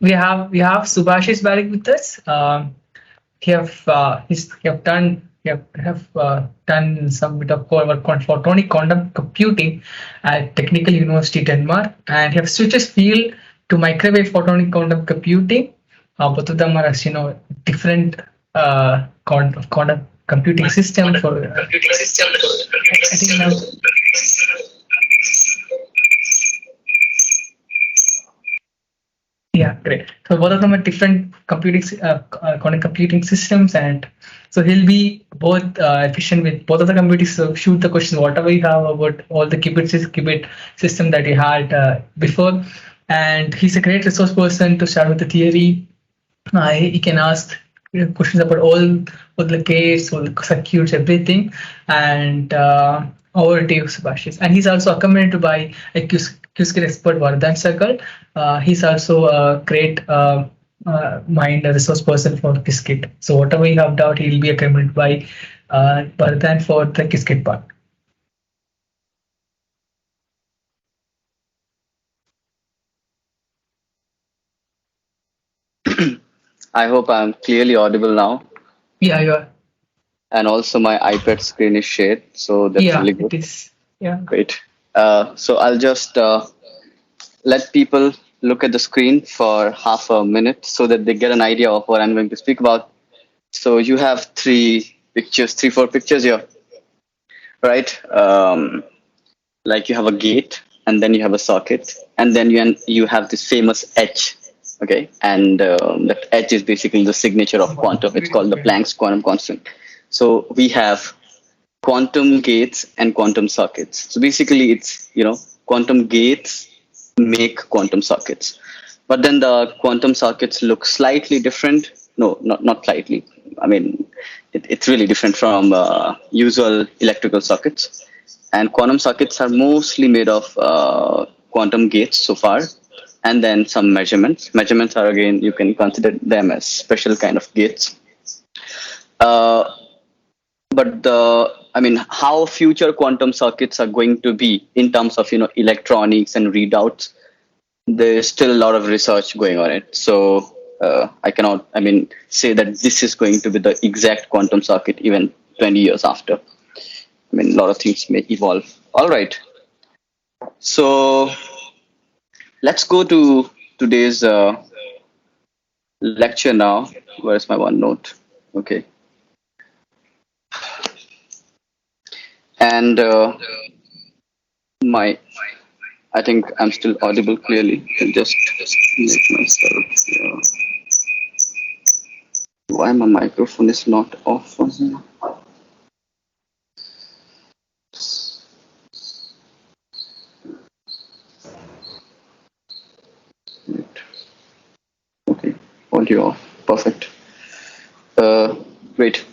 we have Subhashish Barik with us. He have done some bit of core work on photonic quantum computing at Technical University Denmark, and he have switched his field to microwave photonic quantum computing. Both of them are, as you know, different quantum computing system for. I think now. Yeah, great. So both of them are different quantum computing systems, and so he'll be both efficient with both of the computers. So shoot the questions whatever you have about all the qubit system that you had before, and he's a great resource person to start with the theory. He can ask questions about all the gates, all the circuits, everything, and over to you, Subhashish. And he's also accompanied by a Qkrishi expert, Vardhan Circle. He's also a great mind resource person for Qiskit. So whatever you have doubt, he'll be accompanied by Vardhan for the Qiskit part. I hope I'm clearly audible now. Yeah, you are. And also my iPad screen is shared, so that's Yeah, really good. it is. Yeah. Great. So I'll just let people look at the screen for half a minute so that they get an idea of what I'm going to speak about. So you have three, four pictures here, right? Like you have a gate, and then you have a socket, and then you have this famous H, okay? And that H is basically the signature of quantum. It's called the Planck's quantum constant. So we have quantum gates and quantum sockets. So basically, it's quantum gates make quantum sockets, but then the quantum sockets look slightly different. No, not slightly. I mean, it's really different from usual electrical sockets. And quantum sockets are mostly made of quantum gates so far, and then some measurements. Measurements are, again, you can consider them as special kind of gates. But how future quantum circuits are going to be in terms of electronics and readouts, there's still a lot of research going on it. So I cannot say that this is going to be the exact quantum circuit even 20 years after. I mean, a lot of things may evolve. All right. So let's go to today's lecture now. Where's my OneNote? Okay. And I think I'm still audible clearly. I'll just make myself. Why my microphone is not off on here? Okay, audio off. Perfect. Great.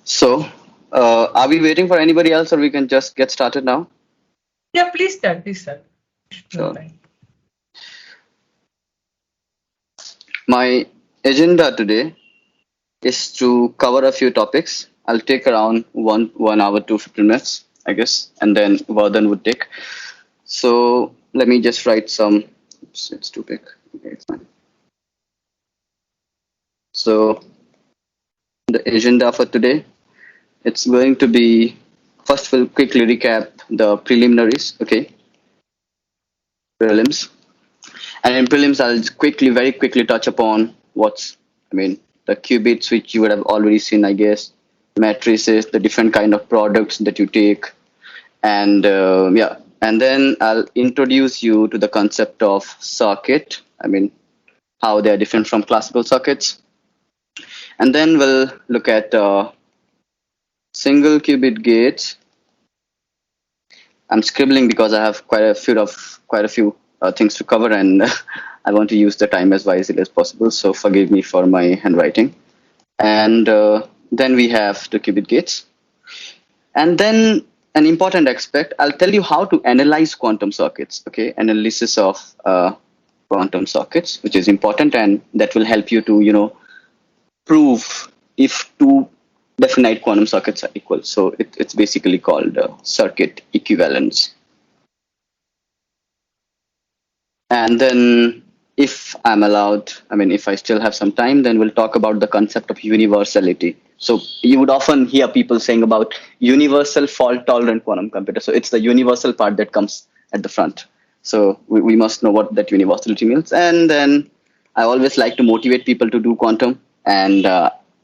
So, are we waiting for anybody else, or we can just get started now? Yeah, please start. Sure. My agenda today is to cover a few topics. I'll take around 1 hour to 15 minutes, I guess, and then Vardhan would take. So let me just write some. Oops, it's too big. Okay, it's fine. So the agenda for today, it's going to be, first we'll quickly recap the preliminaries, okay? Prelims. And in prelims, I'll very quickly touch upon the qubits, which you would have already seen, I guess, matrices, the different kind of products that you take. And and then I'll introduce you to the concept of circuit. How they're different from classical circuits. And then we'll look at single qubit gates. I'm scribbling because I have quite a few things to cover, and I want to use the time as wisely as possible. So forgive me for my handwriting. And then we have the qubit gates. And then an important aspect, I'll tell you how to analyze quantum circuits. Okay, analysis of quantum circuits, which is important, and that will help you to prove if two definite quantum circuits are equal. So it's basically called circuit equivalence. And then if I'm allowed, I mean, if I still have some time, then we'll talk about the concept of universality. So you would often hear people saying about universal fault tolerant quantum computer. So it's the universal part that comes at the front. So we must know what that universality means. And then I always like to motivate people to do quantum. And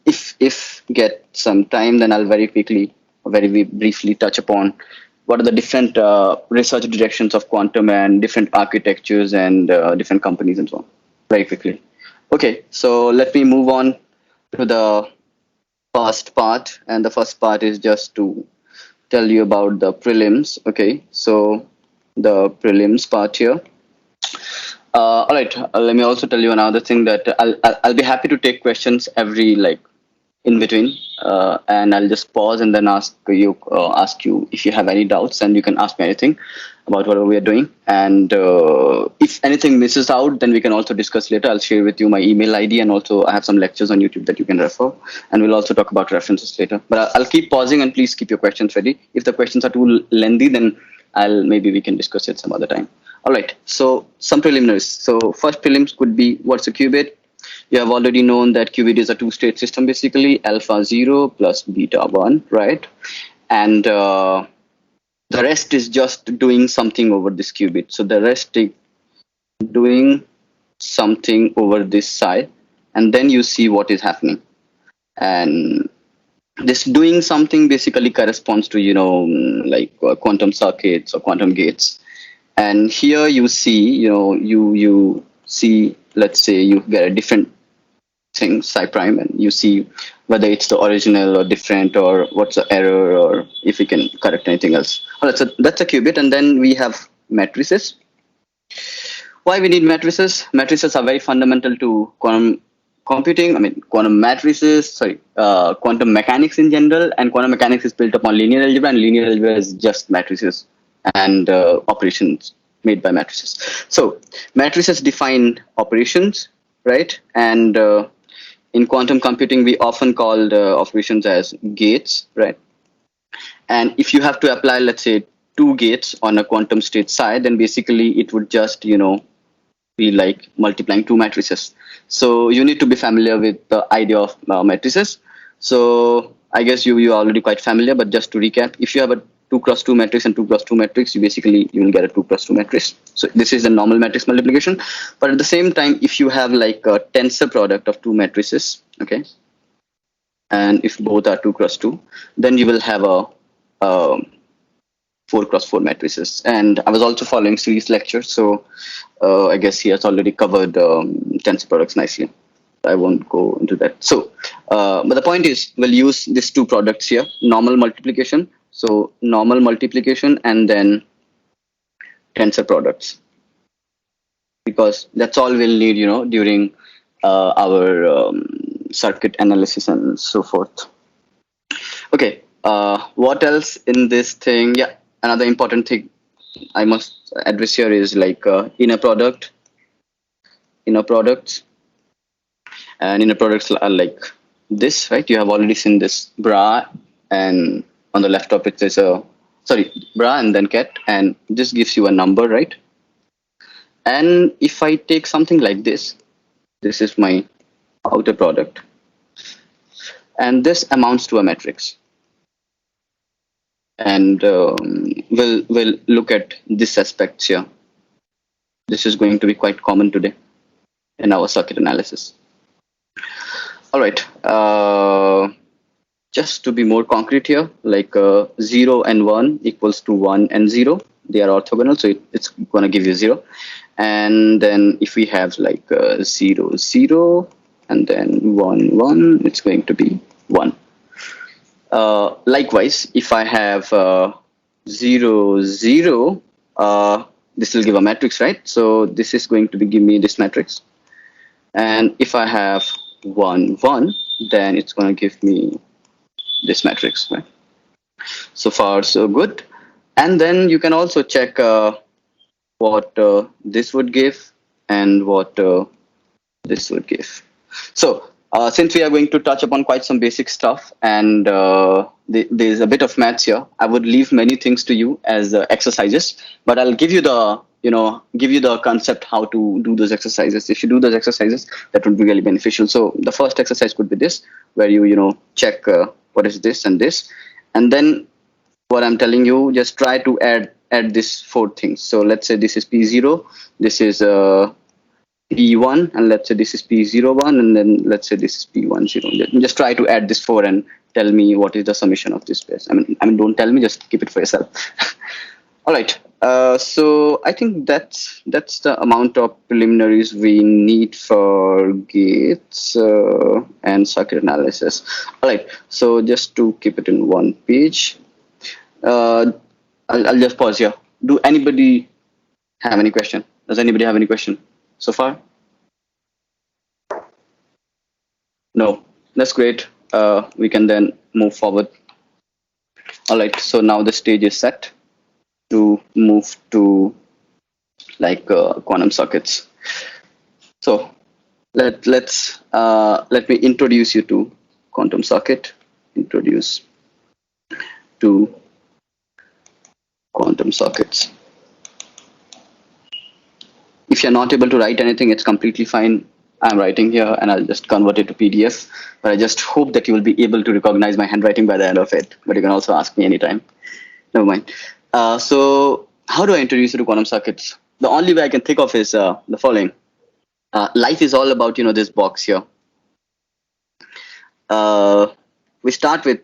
if get some time, then I'll very quickly, very briefly touch upon what are the different research directions of quantum and different architectures and different companies and so on very quickly. Okay, so let me move on to the first part, and the first part is just to tell you about the prelims. Okay, so the prelims part here. All right. Let me also tell you another thing that I'll be happy to take questions every like in between, and I'll just pause and then ask you if you have any doubts, and you can ask me anything about whatever we are doing. And if anything misses out, then we can also discuss later. I'll share with you my email ID, and also I have some lectures on YouTube that you can refer, and we'll also talk about references later. But I'll keep pausing, and please keep your questions ready. If the questions are too lengthy, then maybe we can discuss it some other time. All right. So some preliminaries. So first prelims could be what's a qubit. You have already known that qubit is a two-state system, basically alpha 0 plus beta 1, right? And the rest is just doing something over this qubit. So the rest is doing something over this side, and then you see what is happening. And this doing something basically corresponds to, like quantum circuits or quantum gates. And here you see, you see, let's say you get a different thing, psi prime, and you see whether it's the original or different, or what's the error, or if we can correct anything else. All right, so that's a qubit. And then we have matrices. Why we need matrices? Matrices are very fundamental to quantum computing. I mean, quantum matrices, quantum mechanics in general. And quantum mechanics is built upon linear algebra, and linear algebra is just matrices and operations made by matrices. So matrices define operations, right? And in quantum computing, we often call the operations as gates, right? And if you have to apply, let's say, 2 gates on a quantum state psi, then basically it would just, be like multiplying 2 matrices. So you need to be familiar with the idea of matrices. So I guess you are already quite familiar, but just to recap, if you have a 2 cross 2 matrix and 2 cross 2 matrix, you will get a 2 cross 2 matrix. So this is the normal matrix multiplication. But at the same time, if you have like a tensor product of 2 matrices, okay, and if both are 2 cross 2, then you will have a 4 cross 4 matrices. And I was also following series lectures, so I guess he has already covered tensor products nicely. I won't go into that. So, but the point is, we'll use these 2 products here: normal multiplication. So normal multiplication and then tensor products, because that's all we'll need, during our circuit analysis and so forth. Okay, what else in this thing? Yeah, another important thing I must address here is like inner products. And inner products are like this, right? You have already seen this bra, and on the left of it there's bra and then ket, and this gives you a number, right? And if I take something like this is my outer product, and this amounts to a matrix. And we'll look at this aspect here. This is going to be quite common today in our circuit analysis. All right. Just to be more concrete here, like 0 and 1 equals to 1 and 0. They are orthogonal, so it's going to give you 0. And then if we have like 0, 0, and then 1, 1, it's going to be 1. Likewise, if I have 0, 0, this will give a matrix, right? So this is going to give me this matrix. And if I have 1, 1, then it's going to give me this matrix, right? So far, so good. And then you can also check what this would give and what this would give. So since we are going to touch upon quite some basic stuff, and there's a bit of maths here, I would leave many things to you as exercises, but I'll give you the give you the concept how to do those exercises. If you do those exercises, that would be really beneficial. So the first exercise could be this, where you check what is this and this, and then what I'm telling you, just try to add this four things. So let's say this is P0, this is P1, and let's say this is P01, and then let's say this is P10. Just try to add this four and tell me what is the summation of this space. I mean, don't tell me, just keep it for yourself. All right. So I think that's the amount of preliminaries we need for gates and circuit analysis. All right. So just to keep it in one page, I'll just pause here. Do anybody have any question? Does anybody have any question so far? No. That's great. We can then move forward. All right. So now the stage is set to move to quantum circuits. So let me introduce you to quantum circuit. Introduce to quantum circuits. If you're not able to write anything, it's completely fine. I'm writing here and I'll just convert it to PDF. But I just hope that you will be able to recognize my handwriting by the end of it. But you can also ask me anytime. Never mind. So how do I introduce you to quantum circuits? The only way I can think of is the following. Life is all about, this box here. We start with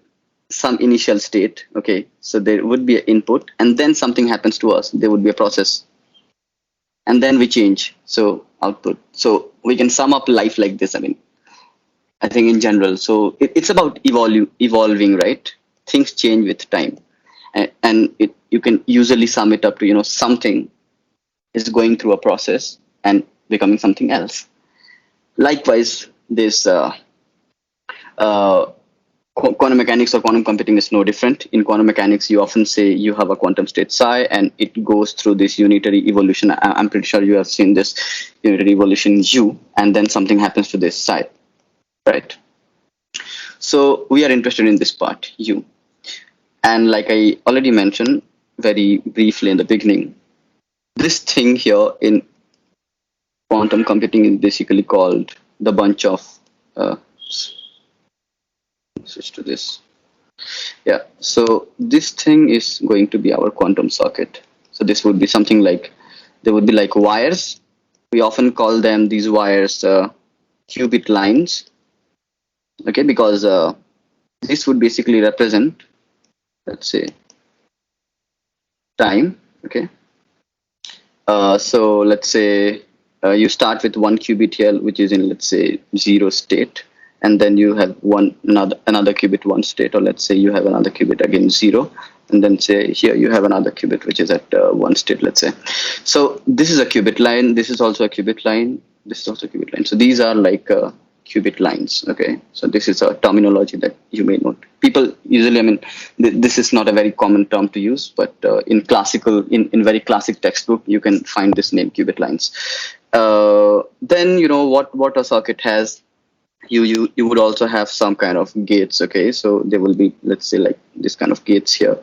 some initial state. Okay, so there would be an input and then something happens to us. There would be a process. And then we change. So output. So we can sum up life like this. I think in general. So it's about evolving, right? Things change with time. And you can usually sum it up to, something is going through a process and becoming something else. Likewise, this quantum mechanics or quantum computing is no different. In quantum mechanics, you often say you have a quantum state psi and it goes through this unitary evolution. I'm pretty sure you have seen this unitary evolution U, and then something happens to this psi, right? So we are interested in this part, U. And like I already mentioned very briefly in the beginning, this thing here in quantum computing is basically called the bunch of, switch to this. Yeah, so this thing is going to be our quantum circuit. So this would be something like, there would be like wires. We often call them, these wires, qubit lines. Okay, because this would basically represent, let's say, time. Okay. So let's say you start with one qubit here, which is in, let's say, 0 state, and then you have another qubit 1 state, or let's say you have another qubit again 0, and then say here you have another qubit which is at 1 state, let's say. So this is a qubit line. This is also a qubit line. This is also a qubit line. So these are like qubit lines. Okay, so this is a terminology that you may know. People usually, this is not a very common term to use, but in very classic textbook, you can find this name, qubit lines. Then what a circuit has. You would also have some kind of gates. Okay, so there will be, let's say, like this kind of gates here,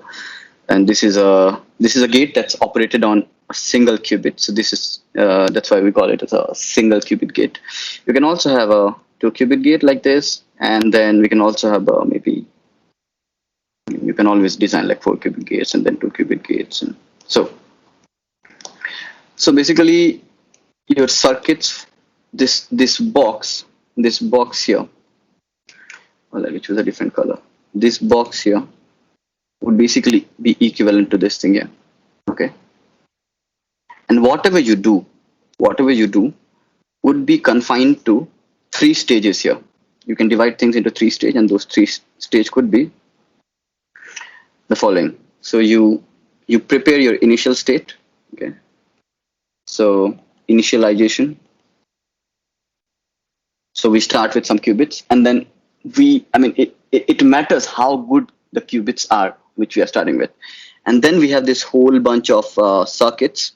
and this is a gate that's operated on a single qubit. So this is that's why we call it as a single qubit gate. You can also have a 2 qubit gate like this, and then we can also have maybe you can always design like 4 qubit gates and then 2 qubit gates, and so basically your circuits, this box here, well, let me choose a different color. This box here would basically be equivalent to this thing here. Okay, and whatever you do would be confined to 3 stages here. You can divide things into 3 stages, and those 3 stages could be the following. So you prepare your initial state. Okay, so initialization. So we start with some qubits, and then it matters how good the qubits are which we are starting with, and then we have this whole bunch of circuit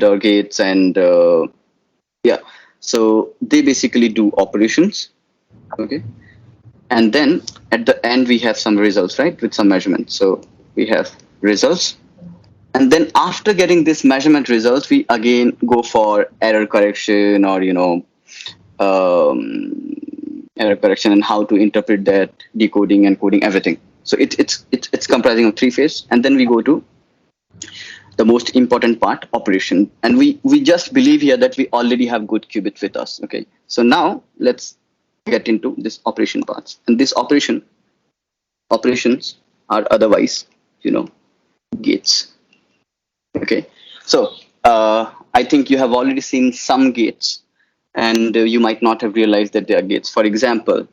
or gates, and so they basically do operations. Okay, and then at the end we have some results, right, with some measurements. So we have results, And then after getting this measurement results, we again go for error correction, or error correction and how to interpret that, decoding and coding, everything. So it's comprising of three phases, and then we go to the most important part, operation. And we just believe here that we already have good qubits with us. Okay, so now let's get into this operation parts. And this operations are otherwise gates. Okay, so I think you have already seen some gates, and you might not have realized that they are gates. For example,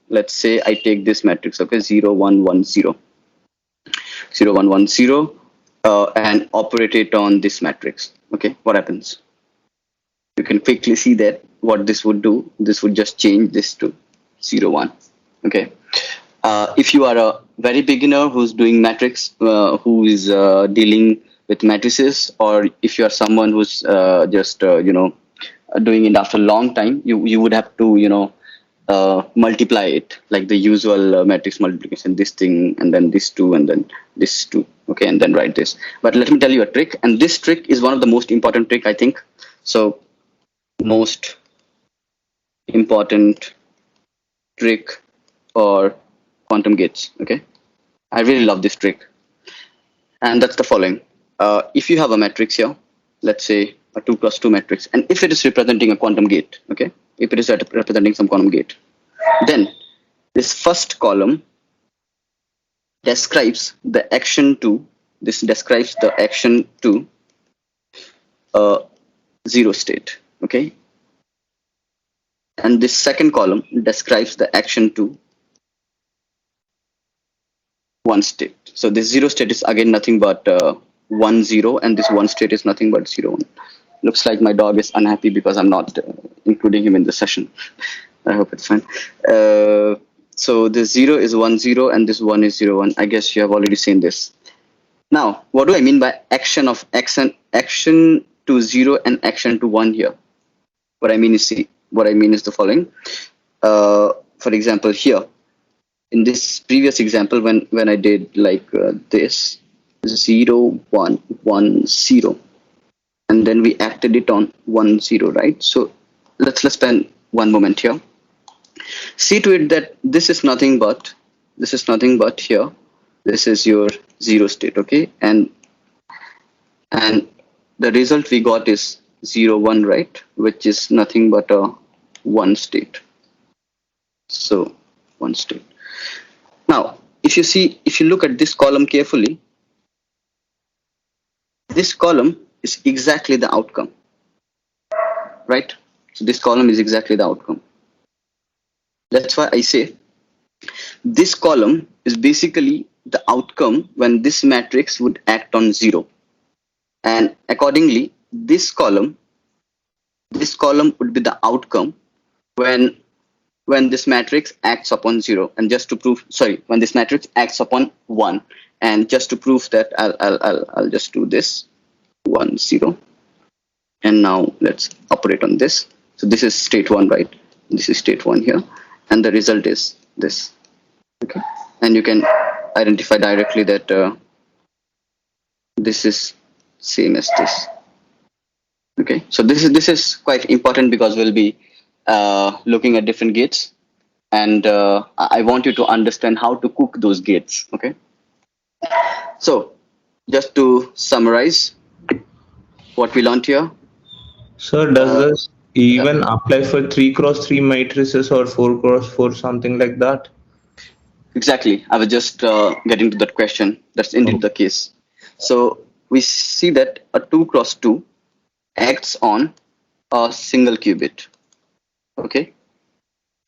let's say I take this matrix, okay, 0 1 1 0 0 1 1 0, and operate it on this matrix. Okay, what happens? You can quickly see that what this would do. This would just change this to 0 1. Okay, if you are a very beginner who's doing matrix, who is dealing with matrices, or if you are someone who's just doing it after a long time, you would have to multiply it like the usual matrix multiplication, this thing and then this two and then this two, okay, and then write this. But let me tell you a trick, and this trick is one of the most important trick, I think. So most important trick for quantum gates. Okay, I really love this trick, and that's the following. If you have a matrix here, let's say a 2 cross 2 matrix, and if it is representing a quantum gate, okay, if it is representing some quantum gate, then this first column describes the action to a zero state, okay, and this second column describes the action to one state. So this zero state is again nothing but 1 0, and this one state is nothing but 0 1. Looks like my dog is unhappy because I'm not including him in the session. I hope it's fine. So this 0 is 1 0 and this 1 is 0 1. I guess you have already seen this. Now, what do I mean by action to 0 and action to 1 here? What I mean is the following. For example, here in this previous example, when I did like this 0 1 1 0, and then we acted it on 1 0, right? So let's spend one moment here. See to it that this is nothing but here. This is your 0 state, okay, and the result we got is 0 1, right, which is nothing but a 1 state. So 1 state. Now, if you look at this column carefully, this column is exactly the outcome, right? So this column is exactly the outcome. That's why I say this column is basically the outcome when this matrix would act on 0, and accordingly this column would be the outcome when this matrix acts upon 0. And just to prove, sorry, when this matrix acts upon 1, and just to prove that, I'll just do this 1 0, and now let's operate on this. So this is state 1, right? This is state 1 here, and the result is this. Okay, and you can identify directly that this is same as this. Okay, so this is quite important because we'll be looking at different gates, and I want you to understand how to cook those gates. Okay, so just to summarize what we learned here. Sir, does this even apply for 3 cross 3 matrices or 4 cross 4, something like that? Exactly. I was just getting to that question. That's indeed the case. So we see that a 2 cross 2 acts on a single qubit. Okay,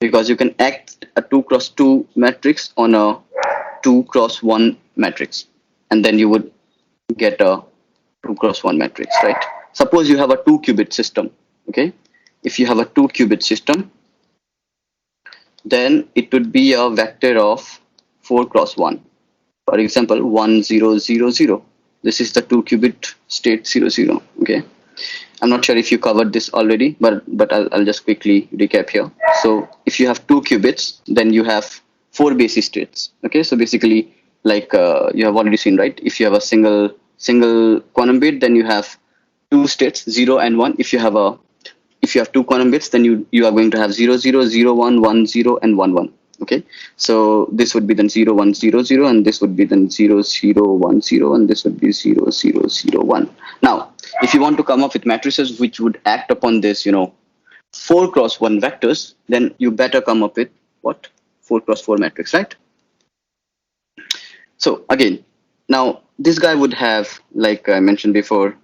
because you can act a 2 cross 2 matrix on a 2 cross 1 matrix, and then you would get a 2 cross 1 matrix, right? Suppose you have a 2 qubit system. Okay, if you have a 2 qubit system, then it would be a vector of 4 cross 1. For example, 1 0 0 0. This is the 2 qubit state 0 0. Okay, I'm not sure if you covered this already, but I'll just quickly recap here. So if you have 2 qubits, then you have 4 basis states. Okay, so basically, like you have already seen, right? If you have a single single quantum bit, then you have two states, 0 and 1. If you have two quantum bits, then you are going to have 0 0 0 1 1 0 and 1 1. Okay, so this would be then 0 1 0 0, and this would be then 0 0 1 0, and this would be 0 0 0 1. Now, if you want to come up with matrices which would act upon this, 4 cross 1 vectors, then you better come up with what? 4 cross 4 matrix, right? So again, now this guy would have, like I mentioned before,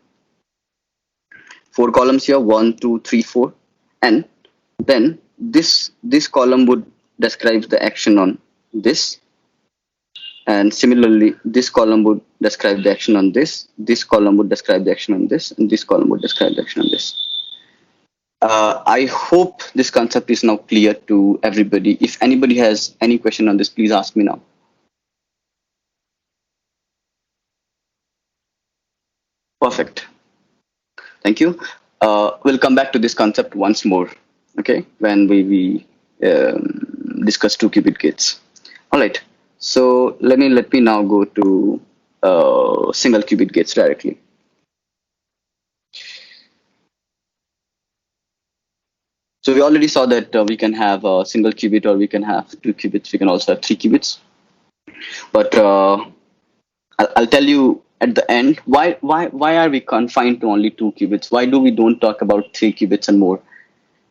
4 columns here, 1 2 3 4, and then this column would describe the action on this, and similarly this column would describe the action on this column would describe the action on this, and this column would describe the action on this. I hope this concept is now clear to everybody. If anybody has any question on this, please ask me now. Perfect. Thank you. We'll come back to this concept once more, okay, when we discuss 2-qubit gates. All right. So let me now go to single qubit gates directly. So we already saw that we can have a single qubit, or we can have 2 qubits. We can also have 3 qubits. But I'll tell you at the end why are we confined to only 2 qubits? Why do we don't talk about 3 qubits and more?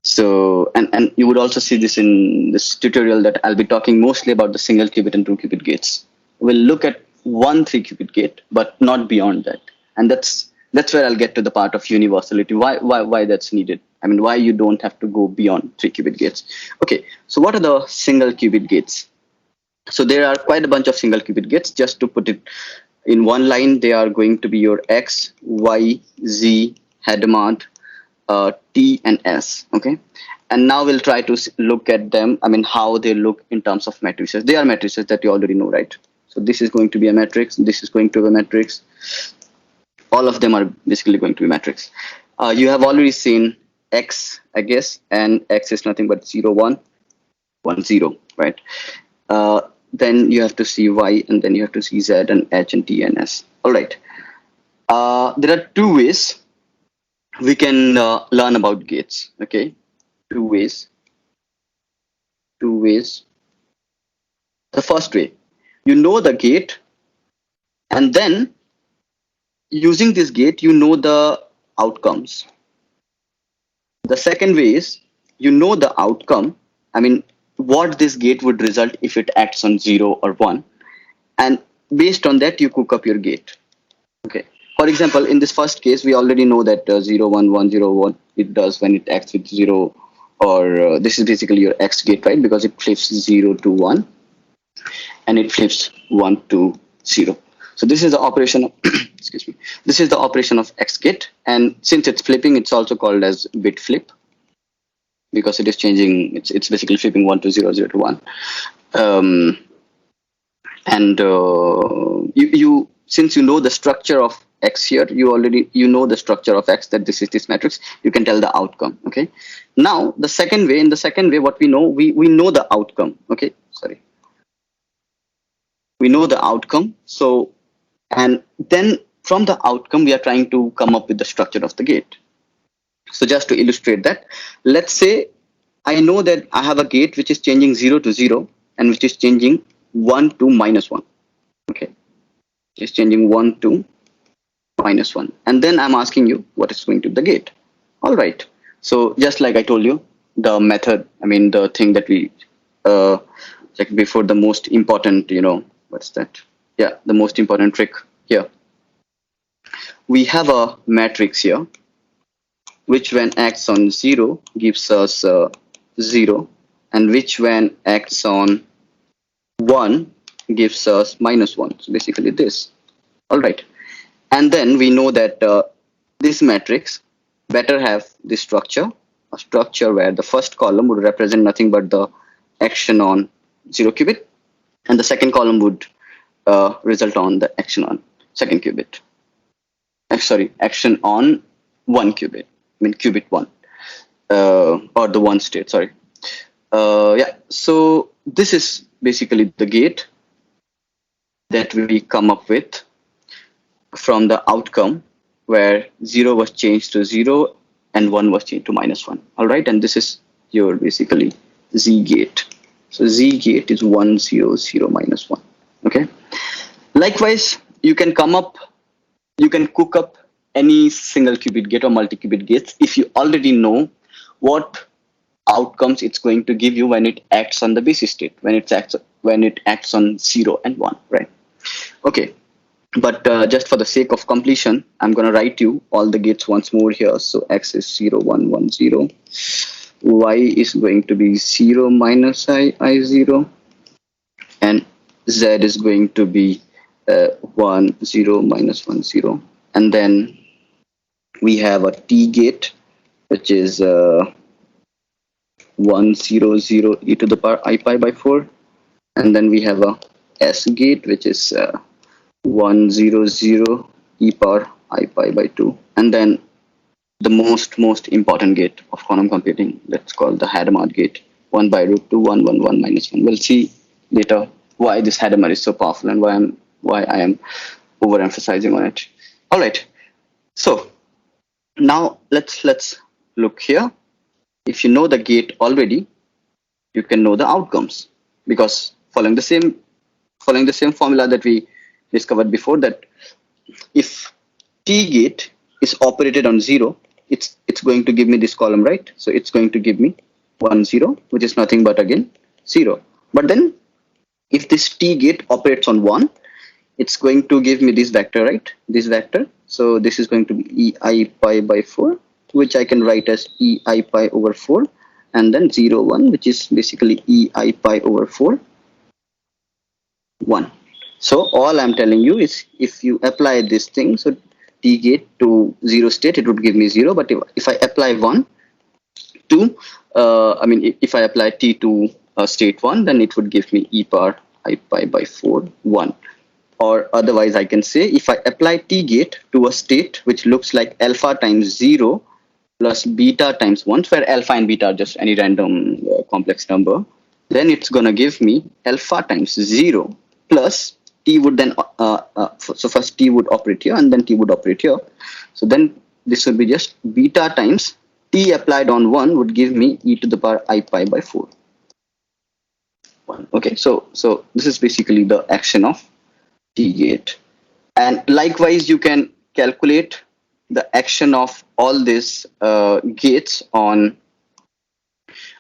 So and you would also see this in this tutorial that I'll be talking mostly about the single qubit and 2 qubit gates. We'll look at one 3 qubit gate, but not beyond that. And that's where I'll get to the part of universality. Why that's needed? I mean, why you don't have to go beyond 3 qubit gates. Okay, so what are the single qubit gates? So there are quite a bunch of single qubit gates. Just to put it in one line, they are going to be your X, Y, Z, Hadamard, T, and S. Okay, and now we'll try to look at them. I mean, how they look in terms of matrices. They are matrices that you already know, right? So this is going to be a matrix. This is going to be a matrix. All of them are basically going to be matrix. You have already seen X, I guess, and X is nothing but 0 1 1 0, right? Then you have to see Y, and then you have to see Z and H and T and S. All right. There are two ways we can learn about gates. Okay, two ways. The first way, you know the gate, and then using this gate, you know the outcomes. The second way is you know the outcome. I mean, what this gate would result if it acts on 0 or 1, and based on that you cook up your gate. Okay, for example, in this first case we already know that 0 1 1 0 1 it does when it acts with 0, or this is basically your X gate, right? Because it flips 0 to 1 and it flips 1 to 0. So this is the operation of excuse me, this is the operation of X gate, and since it's flipping, it's also called as bit flip, because it is changing. It's basically flipping 1 to 0, 0 to 1. You since you know the structure of X here, you know the structure of X, that this is this matrix. You can tell the outcome. Okay. Now in the second way, what we know, we know the outcome. Okay. Sorry. We know the outcome. So, and then from the outcome, we are trying to come up with the structure of the gate. So just to illustrate that, let's say I know that I have a gate which is changing 0 to 0 and which is changing 1 to -1. Okay, it's changing 1 to -1, and then I'm asking you what is going to be the gate. All right. So just like I told you, the method, I mean the thing that we checked before, the most important, what's that? Yeah, the most important trick here. We have a matrix here, which when acts on 0 gives us 0, and which when acts on 1 gives us -1. So basically this. All right. And then we know that this matrix better have this structure, a structure where the first column would represent nothing but the action on 0 qubit, and the second column would result on the action on second qubit. Action on 1 qubit. I mean qubit 1, or the 1 state, sorry. Yeah, so this is basically the gate that we come up with. from the outcome where 0 was changed to 0 and 1 was changed to -1. All right, and this is your basically Z gate. So Z gate is 1 0 0 -1. Okay. Likewise, you can cook up any single qubit gate or multi-qubit gates if you already know what outcomes it's going to give you when it acts on the basis state, when it acts on 0 and 1, right? Okay, but just for the sake of completion, I'm going to write you all the gates once more here. So X is 0 1 1 0, Y is going to be 0 minus I 0, and Z is going to be 1 0 minus 1 0, and then we have a T gate which is 1 0 0 e to the power I pi by 4, and then we have a S gate which is 1 0 0 e power I pi by 2, and then the most important gate of quantum computing, that's called the Hadamard gate, 1 by root 2 1 1 1 minus 1. We'll see later why this Hadamard is so powerful and why I am overemphasizing on it. All right, so now let's look here. If you know the gate already, you can know the outcomes, because following the same formula that we discovered before, that if T gate is operated on 0, it's going to give me this column, right? So it's going to give me 1 0, which is nothing but again 0. But then if this T gate operates on 1, it's going to give me this vector, right? This vector. So this is going to be ei pi by 4, which I can write as ei pi over 4, and then 0 1, which is basically ei pi over 4 1. So all I'm telling you is, if you apply this thing, so T gate to 0 state, it would give me 0. But if I apply 1 to, if I apply T to state 1, then it would give me e power I pi by 4 1. Or otherwise, I can say, if I apply T gate to a state which looks like alpha times 0 plus beta times 1, where alpha and beta are just any random complex number, then it's going to give me alpha times 0 plus T would then, so first T would operate here and then T would operate here. So then this would be just beta times T applied on 1 would give me e to the power I pi by 4. Okay, so this is basically the action of T gate. And likewise, you can calculate the action of all these gates on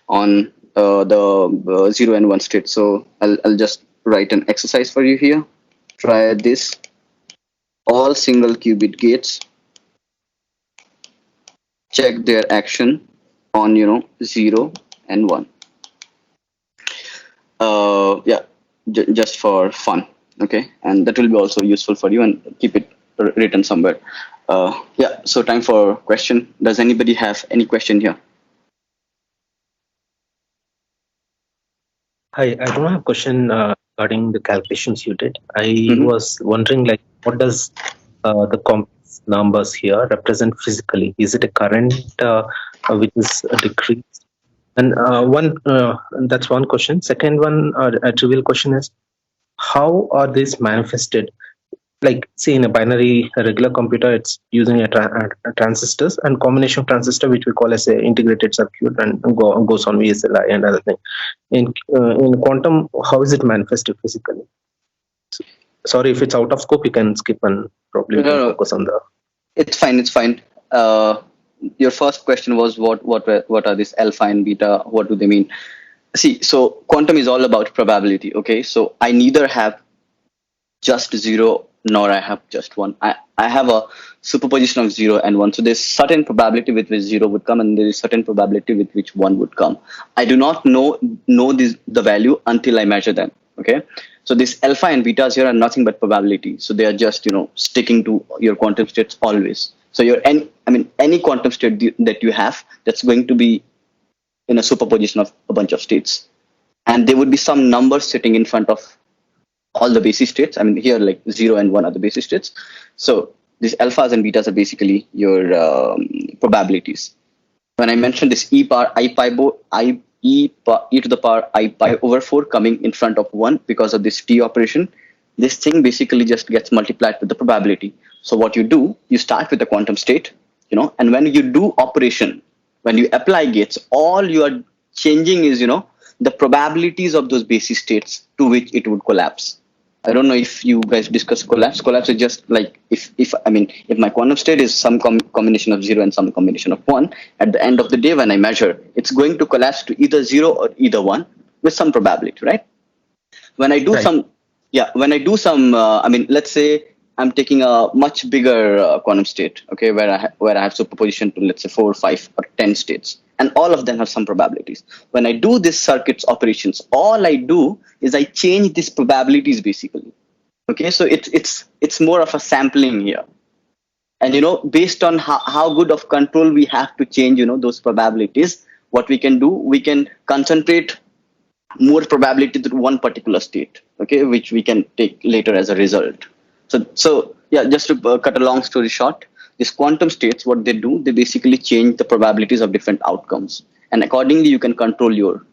the 0 and 1 state. So I'll just write an exercise for you here. Try this. All single qubit gates, check their action on 0 and 1. Just for fun. Okay, and that will be also useful for you, and keep it written somewhere. So time for question. Does anybody have any question here? Hi, I don't have a question regarding the calculations you did. I was wondering, like, what does the complex numbers here represent physically? Is it a current which is decreased? And that's one question. Second one, a trivial question is, how are these manifested? Like, say, in a binary regular computer, it's using a transistors and combination of transistor, which we call as a integrated circuit, and goes on VSLI and other thing. In quantum, how is it manifested physically? Sorry if it's out of scope, you can skip and probably focus on the. It's fine. Your first question was what are these alpha and beta? What do they mean? See, so quantum is all about probability. Okay, so I neither have just 0 nor I have just 1. I have a superposition of 0 and 1. So there's certain probability with which 0 would come, and there is certain probability with which 1 would come. I do not know the value until I measure them. Okay, so this alpha and betas here are nothing but probability. So they are just sticking to your quantum states always. So any quantum state that you have, that's going to be in a superposition of a bunch of states, and there would be some numbers sitting in front of all the basis states. I mean, here like 0 and 1 are the basis states. So these alphas and betas are basically your probabilities. When I mentioned this e to the power I pi over 4 coming in front of 1 because of this T operation, this thing basically just gets multiplied with the probability. So what you do, you start with the quantum state, and when you do operation, when you apply gates, all you are changing is, the probabilities of those basis states to which it would collapse. I don't know if you guys discuss collapse. Collapse is just like if my quantum state is some combination of 0 and some combination of 1, at the end of the day when I measure, it's going to collapse to either 0 or either 1 with some probability, right? When I do Right. let's say I'm taking a much bigger quantum state, okay, where I have superposition to, let's say, 4, 5, or 10 states, and all of them have some probabilities. When I do this circuits operations, all I do is I change these probabilities basically. Okay, so it's more of a sampling here, and based on how good of control we have to change, those probabilities, what we can do, we can concentrate more probability to one particular state, okay, which we can take later as a result. So yeah, just to cut a long story short, these quantum states, what they do, they basically change the probabilities of different outcomes, and accordingly you can control your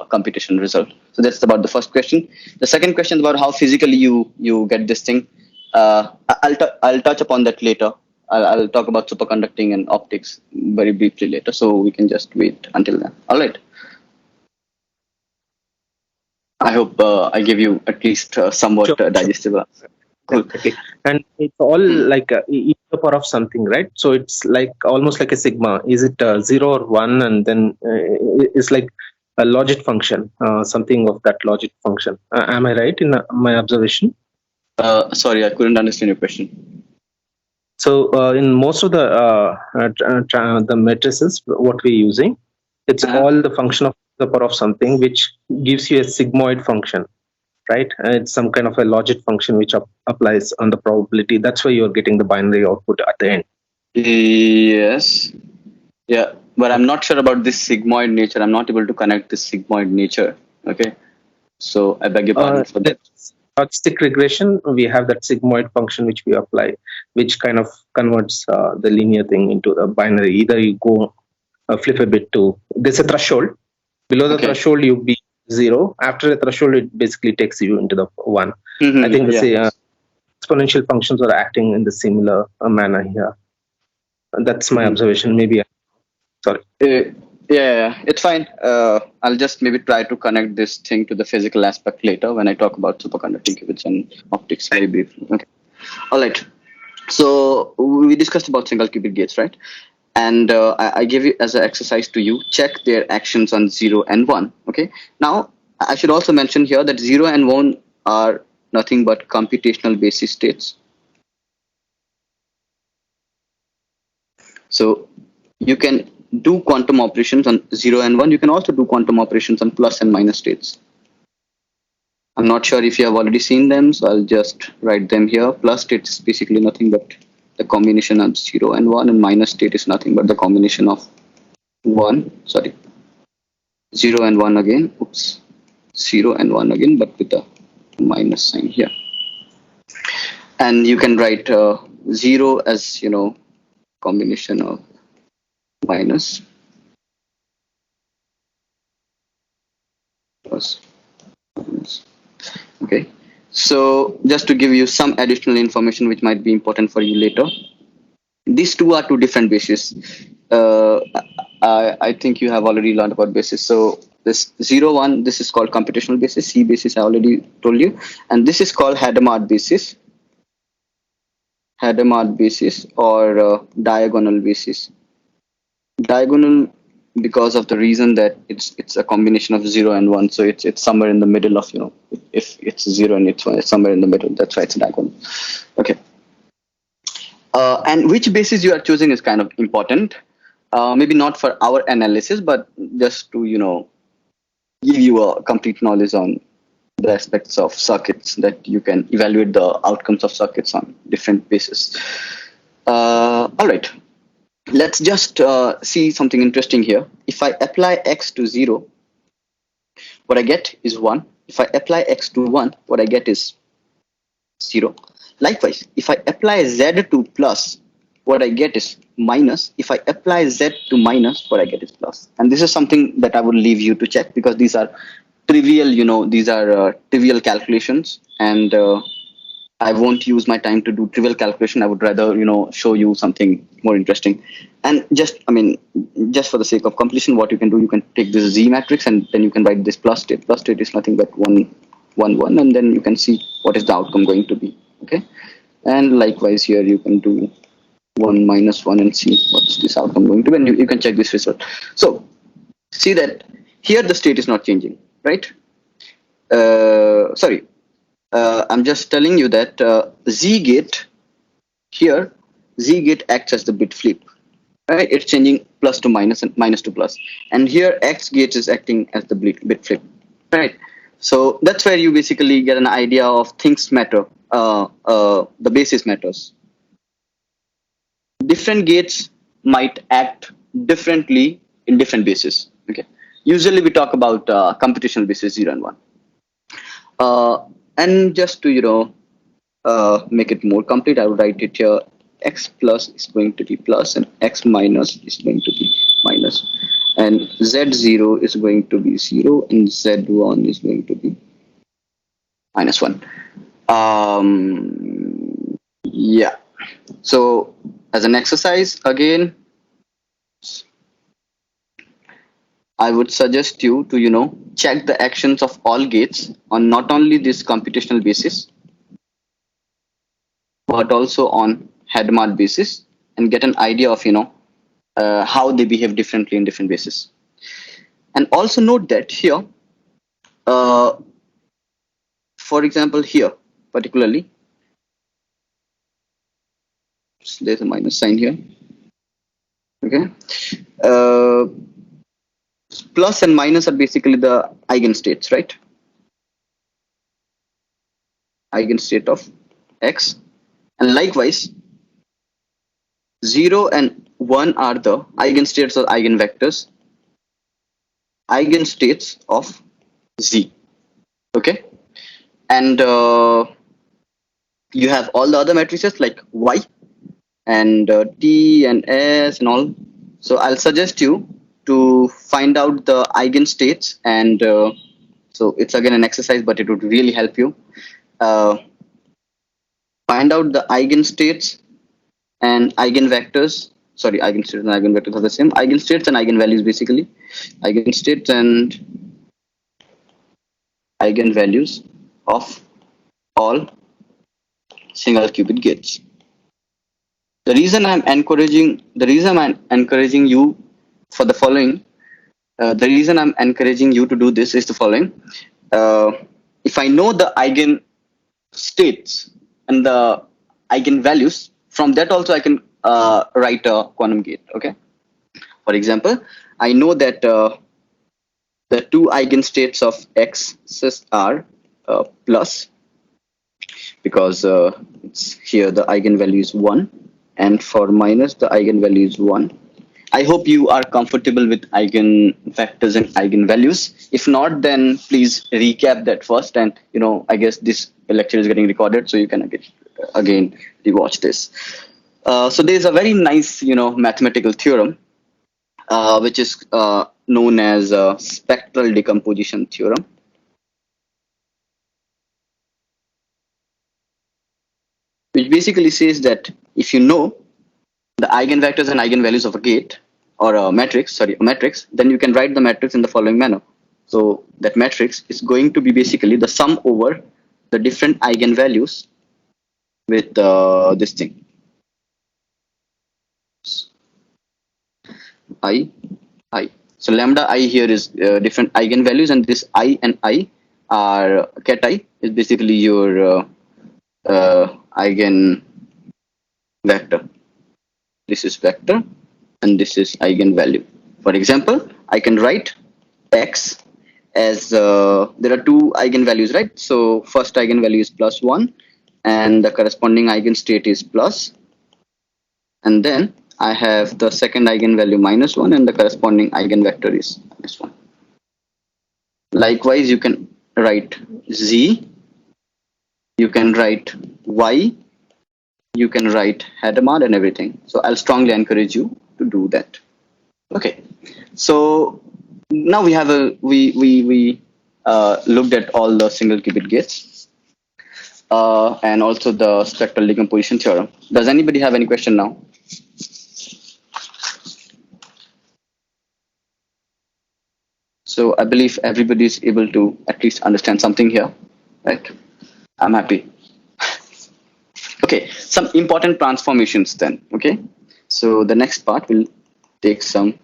computation result. So that's about the first question. The second question is about how physically you get this thing. I'll touch upon that later. I'll talk about superconducting and optics very briefly later, so we can just wait until then. All right. I hope I give you at least somewhat Sure. digestible answer. Cool. Okay. And it's all like e to the power of something, right? So it's like almost like a sigma. Is it 0 or 1? And then it's like a logit function, something of that logit function. Am I right in my observation? Sorry, I couldn't understand your question. So in most of the matrices, what we're using, it's all the function of the power of something, which gives you a sigmoid function, right? And it's some kind of a logit function which applies on the probability. That's why you're getting the binary output at the end. Yes. Yeah, but I'm not sure about this sigmoid nature. I'm not able to connect this sigmoid nature. Okay. So I beg your pardon for that. Logistic regression, we have that sigmoid function which we apply, which kind of converts the linear thing into a binary. Either you go flip a bit to, there's a threshold. Below the threshold, you be 0. After the threshold, it basically takes you into the 1. I think the exponential functions are acting in the similar manner here. And that's my observation. Maybe, sorry. Yeah, it's fine. I'll just maybe try to connect this thing to the physical aspect later when I talk about superconducting qubits and optics very briefly. Okay. All right. So we discussed about single qubit gates, right? And I give you as an exercise to you, check their actions on 0 and 1. Okay. Now, I should also mention here that 0 and 1 are nothing but computational basis states. So you can do quantum operations on 0 and 1. You can also do quantum operations on plus and minus states. I'm not sure if you have already seen them, so I'll just write them here. Plus state is basically nothing but the combination of 0 and 1, and minus state is nothing but the combination of 0 and 1 again. Oops. 0 and 1 again, but with a minus sign here. And you can write 0 as, combination of minus plus minus. Okay. So just to give you some additional information which might be important for you later, these two are two different bases. I think you have already learned about basis. So this 0, 1, this is called computational basis. C basis I already told you, and this is called Hadamard basis. Hadamard basis or diagonal basis. Diagonal because of the reason that it's a combination of 0 and 1, so it's somewhere in the middle of, if it's 0 and it's 1, it's somewhere in the middle. That's why it's a diagonal. Okay. And which basis you are choosing is kind of important. Maybe not for our analysis, but just to give you a complete knowledge on the aspects of circuits, that you can evaluate the outcomes of circuits on different bases. All right. Let's just see something interesting here. If I apply x to 0, what I get is 1. If I apply x to 1, what I get is 0. Likewise, if I apply z to plus, what I get is minus. If I apply z to minus, what I get is plus. And this is something that I would leave you to check, because these are trivial, these are trivial calculations, and I won't use my time to do trivial calculation. I would rather, show you something more interesting. And just for the sake of completion, what you can do, you can take this Z matrix and then you can write this plus state. Plus state is nothing but 1, 1, 1, and then you can see what is the outcome going to be. Okay. And likewise here you can do 1 minus 1 and see what's this outcome going to be. And you can check this result. So see that here the state is not changing, right? Sorry. I'm just telling you that Z gate here, Z gate acts as the bit flip, right? It's changing plus to minus and minus to plus. And here X gate is acting as the bit flip, right? So that's where you basically get an idea of things matter. The basis matters. Different gates might act differently in different bases. Okay. Usually we talk about computational basis 0 and 1. And just to make it more complete, I will write it here. X plus is going to be plus and X minus is going to be minus, and Z0 is going to be 0 and Z1 is going to be minus 1. Yeah. So as an exercise, again, I would suggest you to check the actions of all gates on not only this computational basis, but also on Hadamard basis, and get an idea of how they behave differently in different bases. And also note that here, for example, here particularly, there's a minus sign here. Okay. Plus and minus are basically the eigenstates, right? Eigenstate of X. And likewise, 0 and 1 are the eigenstates or eigenvectors, eigenstates of Z. Okay. And you have all the other matrices like Y and T and S and all. So I'll suggest you to find out the eigenstates, and so it's again an exercise, but it would really help you. Find out the eigenstates and eigenvectors. Sorry, eigenstates and eigenvectors are the same. Eigenstates and eigenvalues, basically. Eigenstates and eigenvalues of all single qubit gates. The reason I'm encouraging you for the following, the reason I'm encouraging you to do this is the following. If I know the eigenstates and the eigenvalues, from that also I can write a quantum gate. Okay. For example, I know that the two eigenstates of X are plus, because it's here the eigenvalue is 1, and for minus the eigenvalue is 1. I hope you are comfortable with eigenvectors and eigenvalues. If not, then please recap that first. And I guess this lecture is getting recorded, so you can again rewatch this. So there is a very nice mathematical theorem which is known as spectral decomposition theorem. Which basically says that if you know the eigenvectors and eigenvalues of a gate or a matrix, then you can write the matrix in the following manner. So that matrix is going to be basically the sum over the different eigenvalues with this thing. I. So lambda I here is different eigenvalues, and this I and I are ket I is basically your eigen vector. This is vector and this is eigenvalue. For example, I can write X as there are two eigenvalues, right? So first eigenvalue is +1 and the corresponding eigenstate is plus, and then I have the second eigenvalue -1 and the corresponding eigenvector is -1. Likewise, you can write Z, you can write Y, you can write Hadamard and everything. So I'll strongly encourage you to do that. Okay. So now we have we looked at all the single qubit gates. and also the spectral decomposition theorem. Does anybody have any question now? So I believe everybody is able to at least understand something here, right? I'm happy. Okay, some important transformations then, okay? So the next part will take some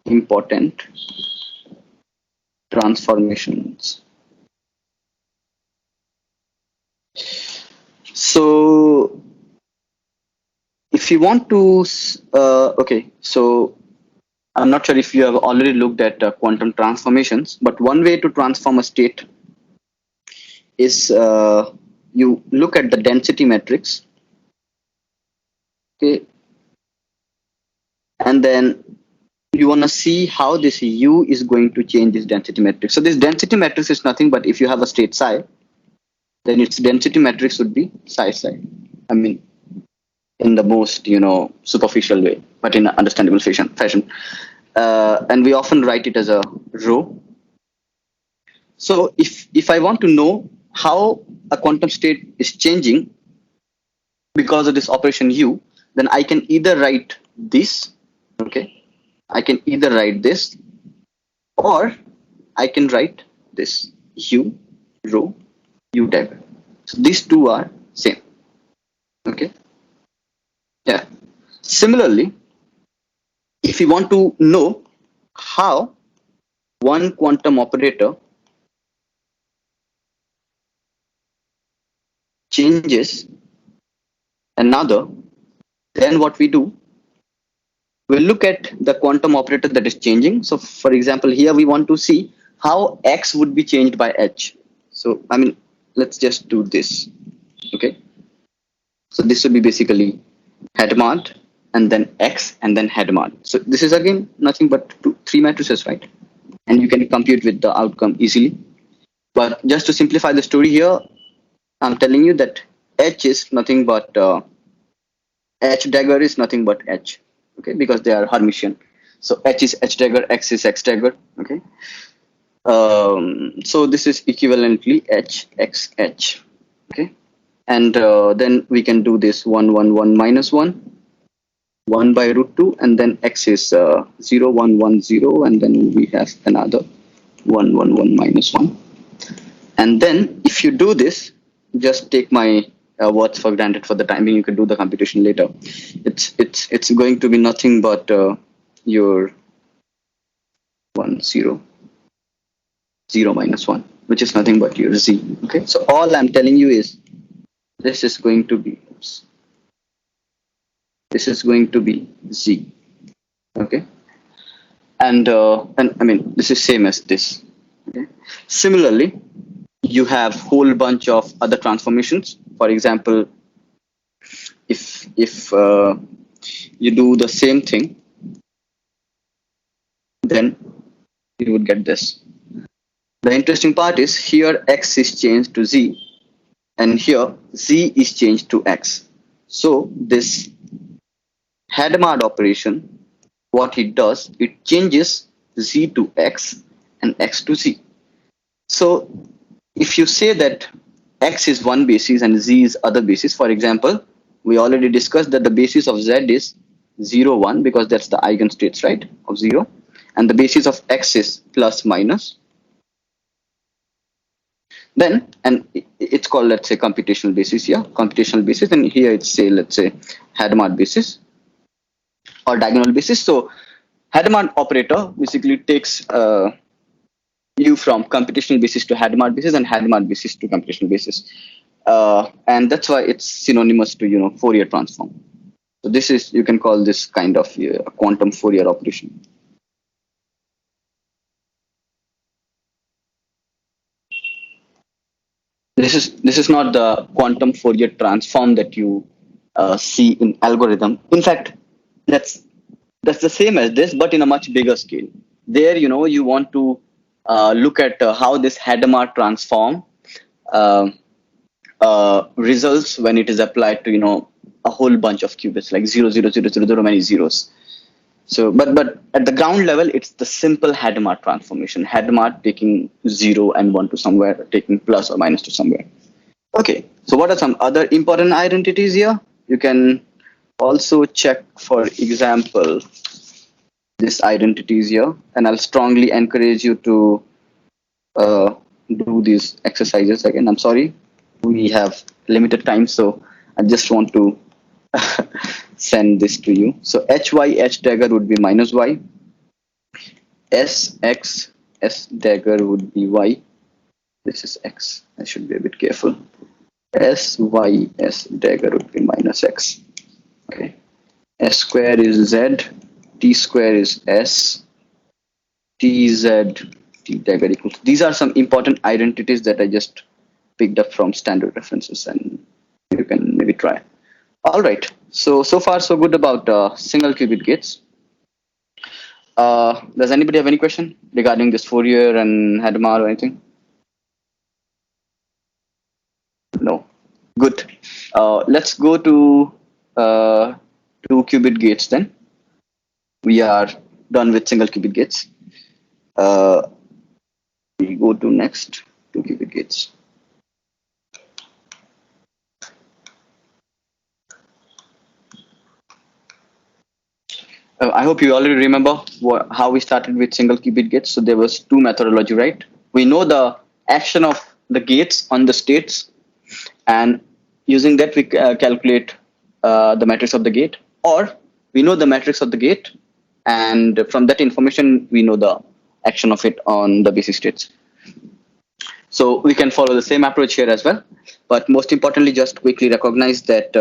important transformations. So if you want to, okay, so I'm not sure if you have already looked at quantum transformations, but one way to transform a state is you look at the density matrix, okay, and then you want to see how this U is going to change this density matrix. So this density matrix is nothing but if you have a state psi, then its density matrix would be psi psi. I mean, in the most superficial way, but in an understandable fashion. And we often write it as a rho. So if I want to know how a quantum state is changing because of this operation U, then I can either write this, okay? I can either write this, or I can write this U rho U dagger. So these two are same, okay? Yeah. Similarly, if you want to know how one quantum operator changes another, then what we do, we'll look at the quantum operator that is changing. So for example, here we want to see how X would be changed by H. So I mean, let's just do this, okay? So this would be basically head mod and then X and then head mod. So this is again nothing but three matrices, right? And you can compute with the outcome easily. But just to simplify the story here, I'm telling you that H is nothing but H dagger is nothing but H, okay, because they are Hermitian. So H is H dagger, X is X dagger, okay. So this is equivalently H, X, H, okay. And then we can do this 1, 1, 1, minus 1, 1 by root 2, and then X is 0, 1, 1, 0, and then we have another 1, 1, 1, minus 1. And then if you do this, just take my words for granted for the time being. You can do the computation later. It's going to be nothing but your 1, 0, 0 minus 1, which is nothing but your Z. Okay, so all I'm telling you is this is going to be Z. Okay, and I mean this is same as this. Okay, similarly, you have whole bunch of other transformations. For example, if you do the same thing, then you would get this. The interesting part is here X is changed to Z, and here Z is changed to X. So this head mod operation, what it does, it changes Z to X and X to Z. So if you say that X is one basis and Z is other basis, for example, we already discussed that the basis of Z is 0, 1, because that's the eigenstates, right, of 0. And the basis of X is plus minus. Then, and it's called, let's say, computational basis here, computational basis, and here it's say, let's say, head mod basis or diagonal basis. So head mod operator basically takes you from computational basis to head mod basis and head mod basis to computational basis. And that's why it's synonymous to, Fourier transform. So this is, you can call this kind of a quantum Fourier operation. This is not the quantum Fourier transform that you see in algorithm. In fact, that's the same as this, but in a much bigger scale. There, you want to look at how this Hadamard transform results when it is applied to a whole bunch of qubits, like 0, 0, 0, 0, 0, many zeros. So, but at the ground level, it's the simple Hadamard transformation. Hadamard taking 0 and 1 to somewhere, taking plus or minus to somewhere. Okay, So what are some other important identities here? You can also check, for example, this identities here, and I'll strongly encourage you to do these exercises again. I'm sorry, we have limited time, so I just want to send this to you. So H dagger would be minus y, S dagger would be y. This is x. I should be a bit careful. S dagger would be minus x. Okay. S square is z, t square is s, tz t dagger equals. These are some important identities that I just picked up from standard references, and you can maybe try. All right. So far so good about single qubit gates. Does anybody have any question regarding this Fourier and Hadamard or anything? No. Good. Let's go to 2-qubit gates then. We are done with single qubit gates. We go to next 2-qubit gates. I hope you already remember how we started with single qubit gates. So there was two methodology, right? We know the action of the gates on the states, and using that we calculate the matrix of the gate, or we know the matrix of the gate, and from that information we know the action of it on the basic states. So we can follow the same approach here as well, but most importantly, just quickly recognize that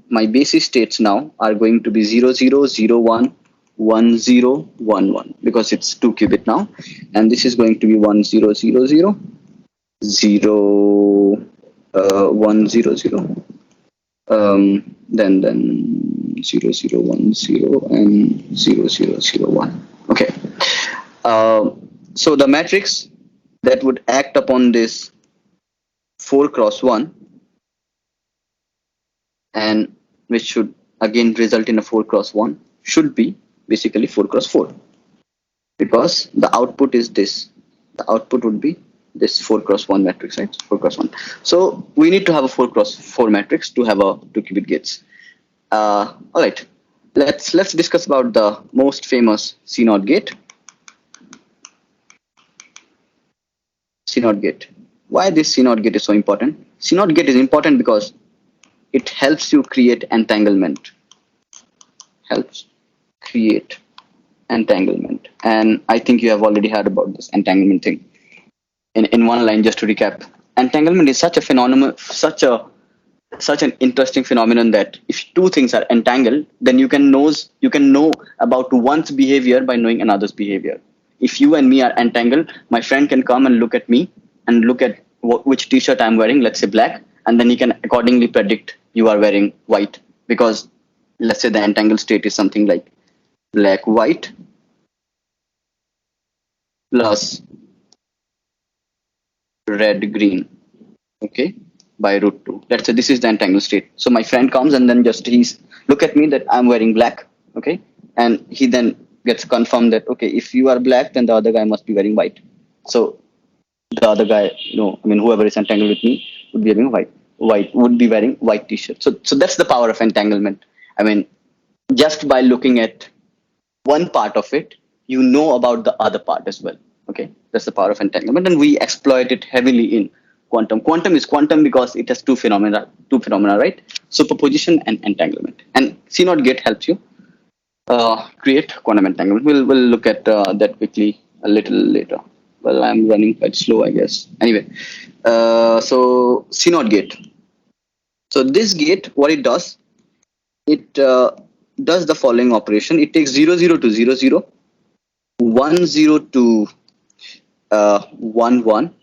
my basis states now are going to be 0, 0, 0, 1, 1, 0, 1, 1, because it's 2 qubit now, and this is going to be 1, 0, 0, 0, 0, 1, 0, 0, then 0, 0, 1, 0, and 0, 0, 0, 1. Okay. So the matrix that would act upon this 4 cross 1, and which should again result in a 4 cross 1, should be basically 4 cross 4, because the output is this. The output would be this 4 cross 1 matrix, right? 4 cross 1. So we need to have a 4 cross 4 matrix to have a 2 qubit gates. All right, let's discuss about the most famous CNOT gate. CNOT gate. Why this CNOT gate is so important? CNOT gate is important because it helps you create entanglement. Helps create entanglement. And I think you have already heard about this entanglement thing. In one line, just to recap, entanglement is such a phenomenon, such an interesting phenomenon, that if two things are entangled, then you can know about one's behavior by knowing another's behavior. If you and me are entangled, my friend can come and look at me and look at which t-shirt I'm wearing, let's say black, and then he can accordingly predict you are wearing white, because let's say the entangled state is something like black, white plus red, green, okay, by root 2. Let's say this is the entangled state. So my friend comes and then just he's look at me that I'm wearing black, okay, and he then gets confirmed that, okay, if you are black, then the other guy must be wearing white. So the other guy, whoever is entangled with me would be wearing white t-shirt. So that's the power of entanglement. I mean, just by looking at one part of it, you know about the other part as well. Okay, that's the power of entanglement, and we exploit it heavily in quantum. Quantum is quantum because it has two phenomena, right? Superposition and entanglement. And CNOT gate helps you create quantum entanglement. We'll look at that quickly a little later. Well, I'm running quite slow, I guess. Anyway, so CNOT gate. So this gate, what it does, it does the following operation. It takes 0, 0 to 0, 0, 1, 0 to 1, 1,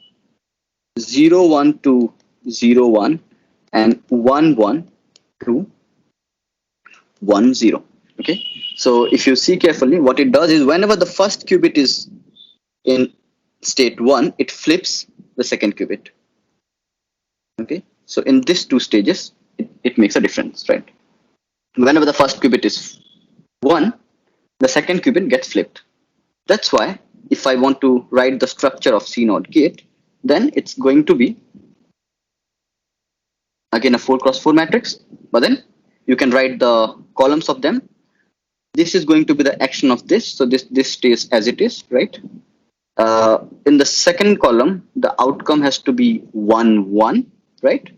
0, 1 to 0, 1, and 1, 1 to 1, 0. Okay. So if you see carefully, what it does is whenever the first qubit is in state 1, it flips the second qubit. Okay. So in these two stages, it makes a difference, right? Whenever the first qubit is 1, the second qubit gets flipped. That's why if I want to write the structure of CNOT gate, then it's going to be again a 4 cross 4 matrix, but then you can write the columns of them. This is going to be the action of this, so this stays as it is, right? In the second column, the outcome has to be 1 1, right?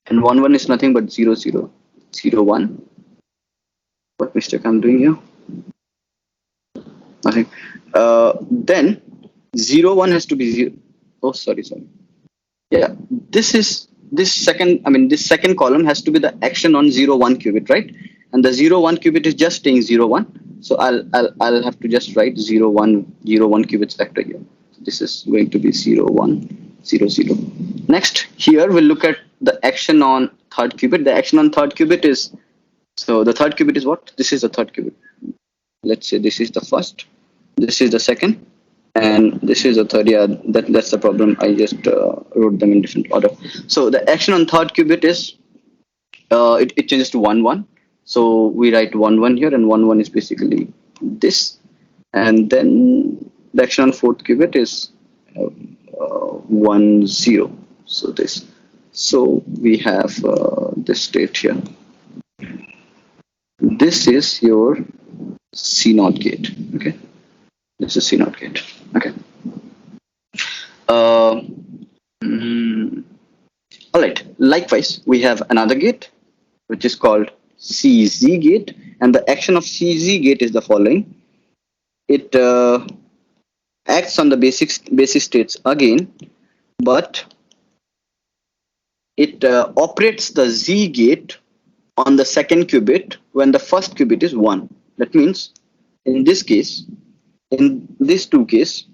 And 1 1 is nothing but 0 0 0 1. What mistake I'm doing here? Nothing. Then 0 1 has to be 0. Oh, sorry. Yeah, this second column has to be the action on 0 1 qubit, right? And the 0 1 qubit is just staying 0 1. So I'll have to just write 0 1 0 1 qubits vector here. So this is going to be 0 1 0 0. Next, here we'll look at the action on third qubit. The action on third qubit is, so the third qubit is what? This is the third qubit. Let's say this is the first, this is the second, and this is the third. Yeah, that's the problem. I just wrote them in different order. So the action on third qubit is it changes to 1 1. So we write 1 1 here, and 1 1 is basically this. And then the action on fourth qubit is 1 0. So this. So we have this state here. This is your C0 gate. Okay. This is C0 gate. Okay. All right. Likewise, we have another gate which is called CZ gate, and the action of CZ gate is the following. It acts on the basic states again, but it operates the Z gate on the second qubit when the first qubit is 1. That means in this case, in these two cases,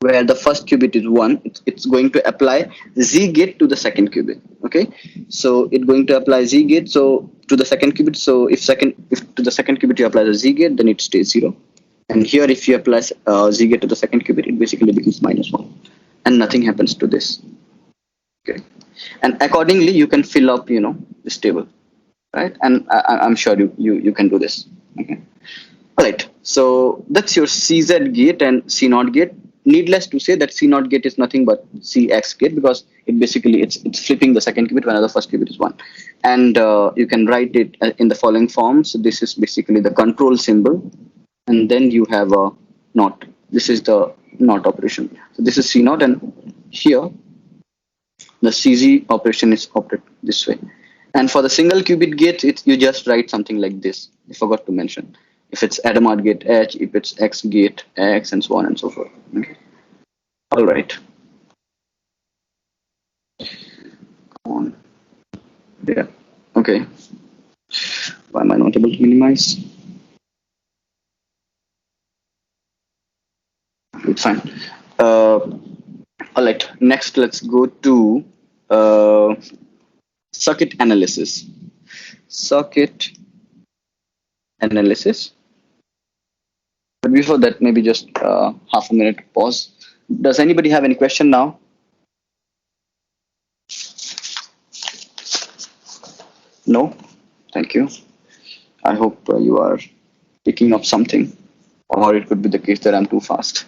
where the first qubit is 1, it's going to apply Z gate to the second qubit. Okay, so it's going to apply Z gate so to the second qubit. So if to the second qubit you apply the Z gate, then it stays 0. And here, if you apply Z gate to the second qubit, it basically becomes -1, and nothing happens to this. Okay, and accordingly, you can fill up, this table, right? And I'm sure you can do this. Okay. All right. So that's your CZ gate and C0 gate. Needless to say that C0 gate is nothing but CX gate, because it's flipping the second qubit when the first qubit is 1. And you can write it in the following form. So this is basically the control symbol, and then you have a NOT. This is the NOT operation. So this is C0, and here the CZ operation is operated this way. And for the single qubit gate, you just write something like this. I forgot to mention. If it's Adamant gate H, if it's X gate X, and so on and so forth. Okay. All right. Come on. Yeah. Okay. Why am I not able to minimize? It's fine. All right. Next, let's go to circuit analysis. Circuit analysis. But before that, maybe just half a minute pause. Does anybody have any question now? No? Thank you. I hope you are picking up something, or it could be the case that I'm too fast.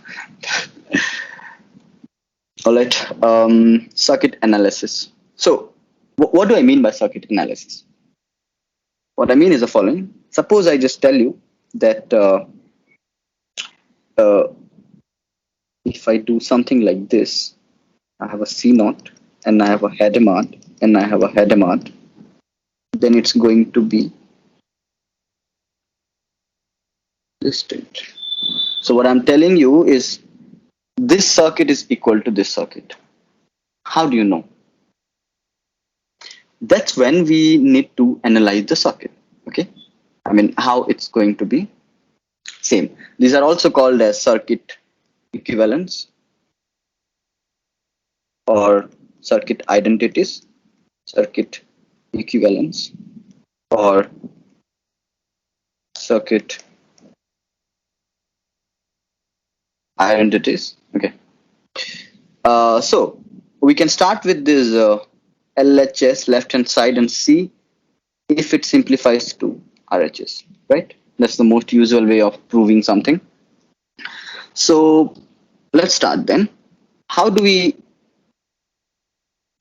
All right. Circuit analysis. So what do I mean by circuit analysis? What I mean is the following. Suppose I just tell you that if I do something like this, I have a C0 and I have a Hadamard and I have a Hadamard, then it's going to be this state. So what I'm telling you is this circuit is equal to this circuit. How do you know? That's when we need to analyze the circuit. Okay, I mean how it's going to be same. These are also called as circuit equivalence or circuit identities, circuit equivalence or circuit identities. Okay. So we can start with this LHS left hand side and see if it simplifies to RHS, right? That's the most usual way of proving something. So let's start then. How do we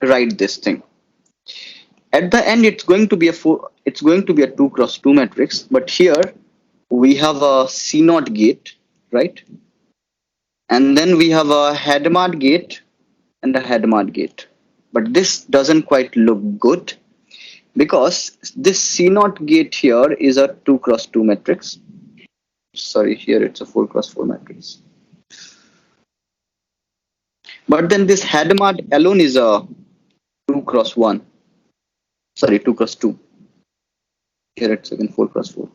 write this thing? At the end, it's going to be a 2 cross 2 matrix, but here we have a C0 gate, right? And then we have a Hadamard gate and a Hadamard gate. But this doesn't quite look good because this C0 gate here is a 2 cross 2 matrix. Sorry, here it's a 4 cross 4 matrix. But then this Hadamard alone is a 2 cross 1. Sorry, 2 cross 2. Here it's again 4 cross 4.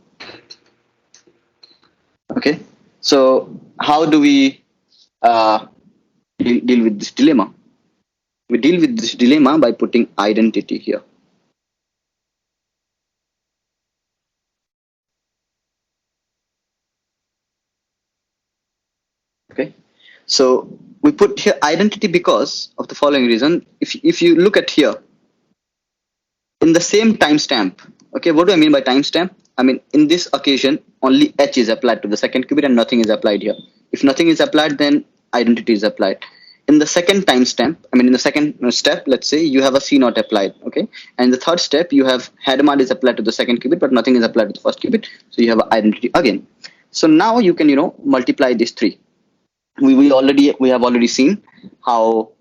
Okay, so how do we deal with this dilemma? We deal with this dilemma by putting identity here. Okay, so we put here identity because of the following reason. If you look at here, in the same timestamp, okay, what do I mean by timestamp? I mean, in this occasion, only H is applied to the second qubit and nothing is applied here. If nothing is applied, then identity is applied. In the second timestamp, I mean, in the second step, let's say you have a C0 applied, okay? And in the third step, you have Hadamard is applied to the second qubit, but nothing is applied to the first qubit. So you have identity again. So now you can, multiply these three. We have already seen how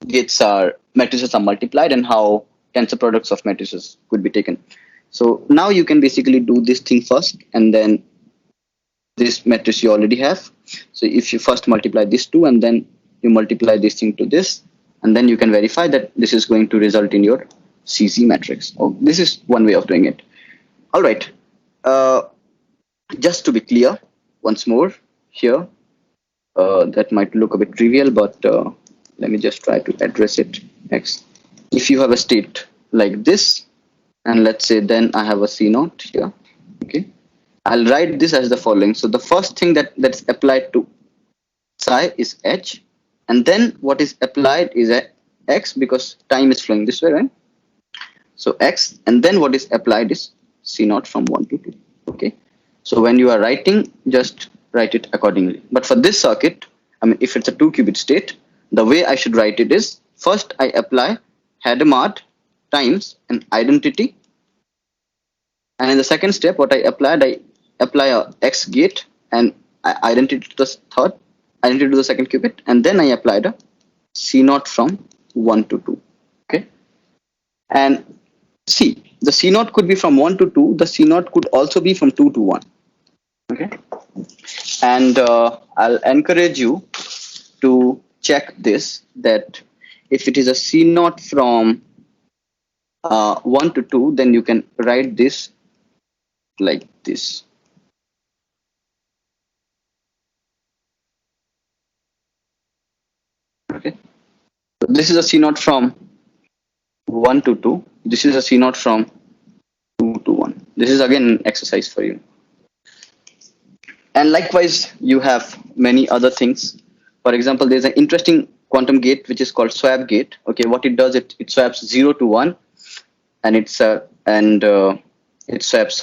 matrices are multiplied and how tensor products of matrices could be taken. So now you can basically do this thing first, and then this matrix you already have. So if you first multiply this two and then you multiply this thing to this, and then you can verify that this is going to result in your CZ matrix. Oh, this is one way of doing it. All right. Just to be clear, once more here, that might look a bit trivial, but let me just try to address it next. If you have a state like this, and let's say then I have a C0 here, okay, I'll write this as the following. So the first thing that's applied to psi is H, and then what is applied is a X because time is flowing this way, right? So X, and then what is applied is C0 from 1 to 2, okay? So when you are writing, just write it accordingly. But for this circuit, I mean, if it's a 2-qubit state, the way I should write it is, first I apply Hadamard times an identity, and in the second step, what I apply a X gate and identity to the second qubit, and then I applied a C0 from 1 to 2, okay? And see, the C0 could be from 1 to 2, the C0 could also be from 2 to 1, okay? And I'll encourage you to check this, that if it is a C0 from 1 to 2, then you can write this like this. Okay, so this is a C0 from 1 to 2. This is a C0 from 2 to 1. This is again an exercise for you. And likewise, you have many other things. For example, there's an interesting quantum gate which is called swap gate. Okay, what it does, it swaps 0 to 1, and it swaps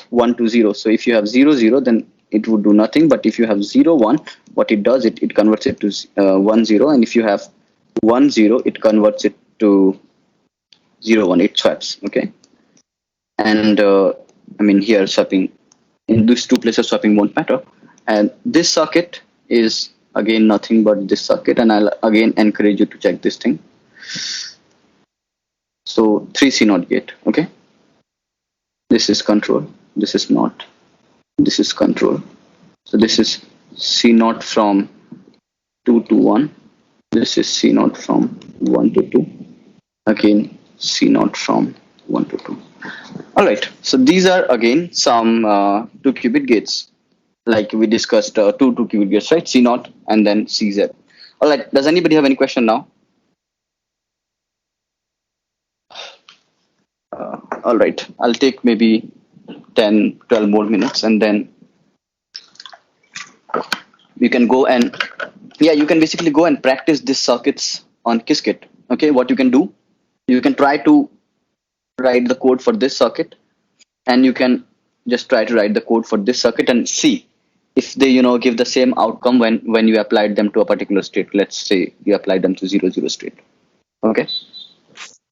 1 to 0. So if you have 0 0, then it would do nothing. But if you have 0 1, what it does, it converts it to 1 0. And if you have 1 0, it converts it to 0 1. It swaps. Okay, and I mean, here swapping in these two places, swapping won't matter. And this circuit is again nothing but this circuit, and I'll again encourage you to check this thing. So 3 C0 gate, okay? This is control, this is not, this is control. So this is C0 from 2 to 1, this is C0 from 1 to 2, again C0 from 1 to 2. All right, so these are again some 2-qubit gates. Like we discussed, 2 2-qubit gates, right? C0 and then CZ. All right, does anybody have any question now? All right, I'll take maybe 10, 12 more minutes, and then you can go and, you can basically go and practice these circuits on Qiskit. Okay, what you can do, you can try to write the code for this circuit, and you can just try to write the code for this circuit and see if they give the same outcome when you applied them to a particular state. Let's say you applied them to 0 0 state. Okay,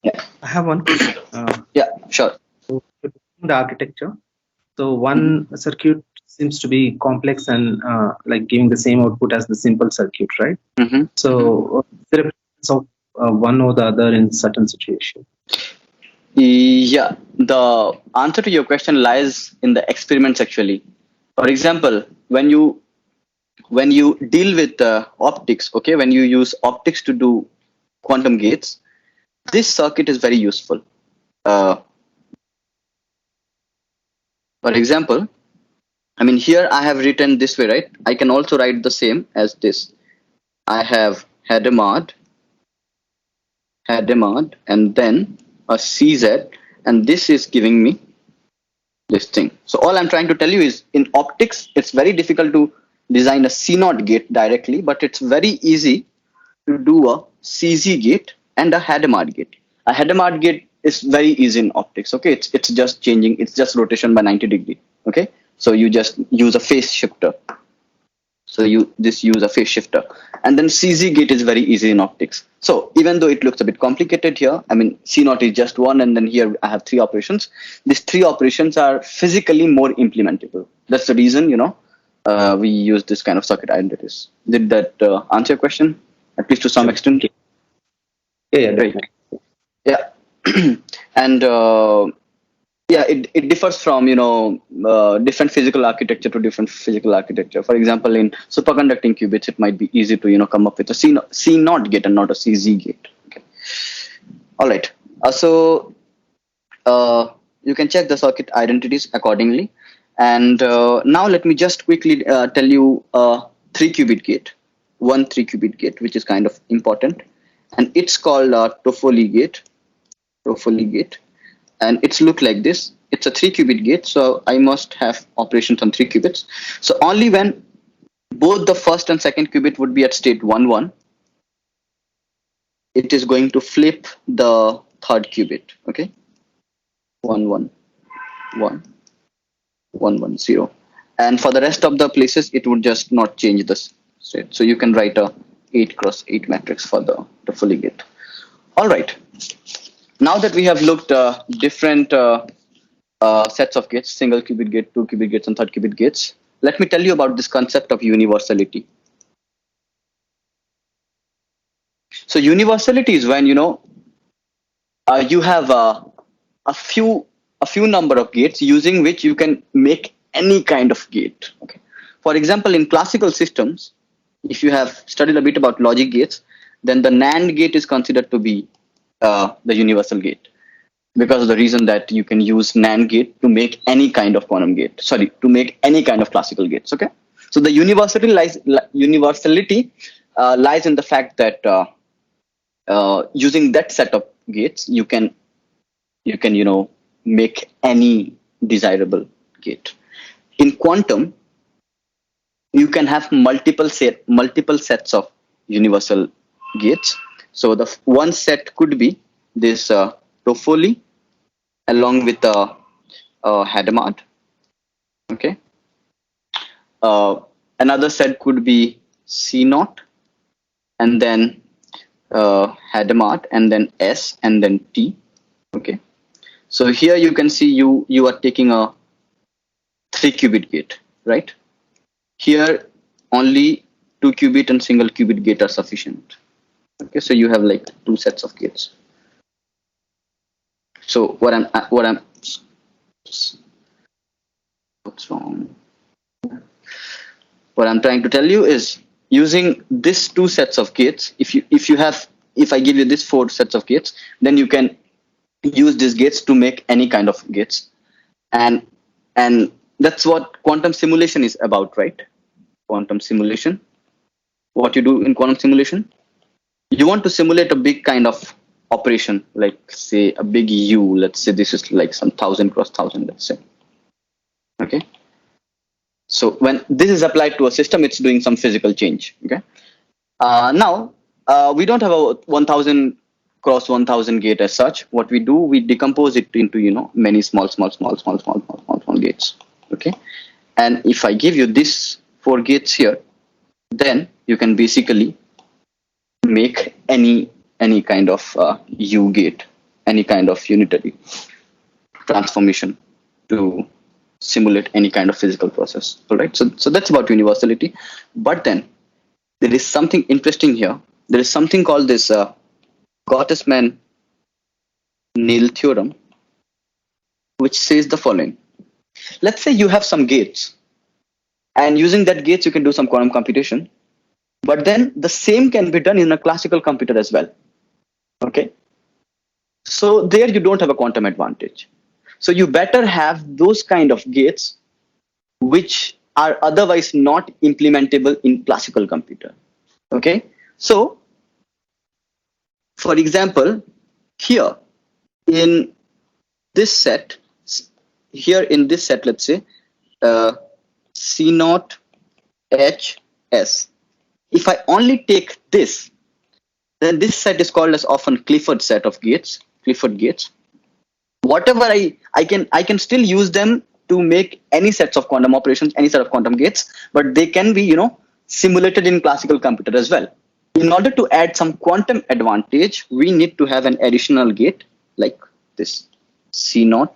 Yeah. I have one question. Yeah, sure. So the architecture. So one circuit seems to be complex and like giving the same output as the simple circuit, right? Mm-hmm. So is there a preference of one or the other in certain situation? Yeah, the answer to your question lies in the experiments actually. For example, when you deal with optics, okay, when you use optics to do quantum gates, this circuit is very useful. Uh, for example, I mean, here I have written this way, right? I can also write the same as this. I have Hadamard, and then a CZ, and this is giving me this thing. So all I'm trying to tell you is in optics, it's very difficult to design a C0 gate directly, but it's very easy to do a CZ gate and a Hadamard gate. A Hadamard gate is very easy in optics. Okay, it's just changing. It's just rotation by 90 degree. Okay, so you just use a phase shifter. So you use a phase shifter, and then CZ gate is very easy in optics. So even though it looks a bit complicated here, I mean C0 is just one, and then here I have three operations. These three operations are physically more implementable. That's the reason we use this kind of circuit identities. Did that answer your question, at least to some extent? Okay. Yeah, Great. definitely. Yeah, and yeah, it differs from different physical architecture to different physical architecture. For example, in superconducting qubits, it might be easy to come up with a C naught gate and not a CZ gate. Okay. All right. So you can check the circuit identities accordingly. And now let me just quickly tell you a 3-qubit gate, one 3-qubit gate, which is kind of important, and it's called Toefl Gate. Toefl Gate. And it's look like this. It's a 3-qubit gate, so I must have operations on 3 qubits. So only when both the first and second qubit would be at state 1 1, it is going to flip the third qubit. Okay, 1 1 1 1 1 0, and for the rest of the places, it would just not change the state. So you can write a 8x8 matrix for the Toefl gate. All right. Now that we have looked different sets of gates, single qubit gate, 2-qubit gates, and 3rd-qubit gates, let me tell you about this concept of universality. So universality is when you have a few number of gates using which you can make any kind of gate. Okay. For example, in classical systems, if you have studied a bit about logic gates, then the NAND gate is considered to be the universal gate, because of the reason that you can use NAND gate to make any kind of quantum gate. Sorry, to make any kind of classical gates. Okay, so the universality lies in the fact that using that set of gates, you can make any desirable gate. In quantum, you can have multiple sets of universal gates. So the one set could be this Toefl along with Hadamard. Okay. Another set could be C0, and then Hadamard, and then S, and then T. Okay. So here you can see you are taking a 3-qubit gate, right? Here only 2-qubit and single qubit gate are sufficient. Okay, so you have like 2 sets of gates. So what's wrong? What I'm trying to tell you is, using these 2 sets of gates, if I give you these 4 sets of gates, then you can use these gates to make any kind of gates, and that's what quantum simulation is about, right? Quantum simulation. What you do in quantum simulation, you want to simulate a big kind of operation, like say a big U. Let's say this is like some 1000 cross 1000. Let's say. Okay. So when this is applied to a system, it's doing some physical change. Okay. Now we don't have a 1000 cross 1000 gate as such. What we do, we decompose it into many small gates. Okay. And if I give you these 4 gates here, then you can basically make any kind of U gate any kind of unitary transformation to simulate any kind of physical process. All right. So that's about universality. But then there is something interesting here. There is something called this Man Nil Theorem, which says the following. Let's say you have some gates, and using that gates you can do some quantum computation. But then the same can be done in a classical computer as well. Okay. So there you don't have a quantum advantage. So you better have those kind of gates which are otherwise not implementable in classical computer. Okay. So for example, here in this set, let's say C0 H S. If I only take this, then this set is called as often Clifford set of gates, Clifford gates. Whatever I can still use them to make any sets of quantum operations, any set of quantum gates, but they can be, simulated in classical computer as well. In order to add some quantum advantage, we need to have an additional gate like this C0,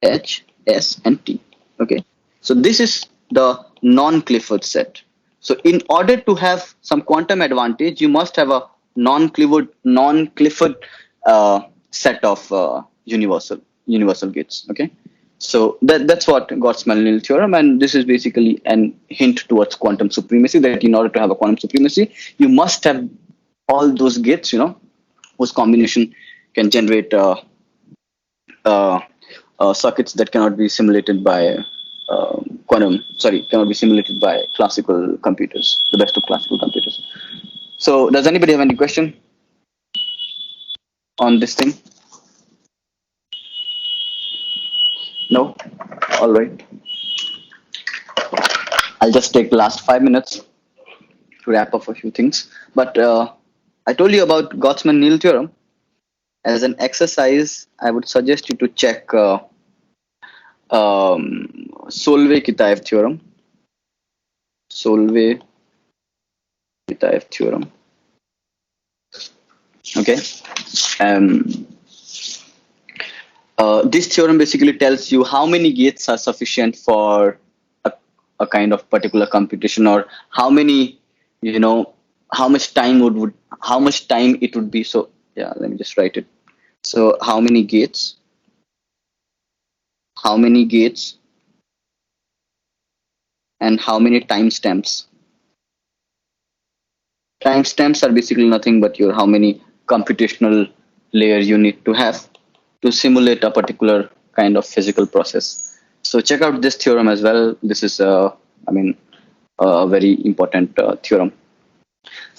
H, S, and T. Okay, so this is the non-Clifford set. So in order to have some quantum advantage, you must have a non-Clifford set of universal gates. Okay, so that's what Man Nil Theorem, and this is basically an hint towards quantum supremacy. That in order to have a quantum supremacy, you must have all those gates, whose combination can generate circuits that cannot be simulated by cannot be simulated by classical computers, the best of classical computers. So does anybody have any question on this thing? No? All right. I'll just take the last 5 minutes to wrap up a few things. But I told you about Man Nil Theorem. As an exercise, I would suggest you to check Solvay-Kitaev theorem. Solvay-Kitaev theorem. Okay. This theorem basically tells you how many gates are sufficient for a kind of particular computation, or how many, how much time it would be. So yeah, let me just write it. So how many gates and how many timestamps. Timestamps are basically nothing but how many computational layers you need to have to simulate a particular kind of physical process. So check out this theorem as well. This is a very important theorem.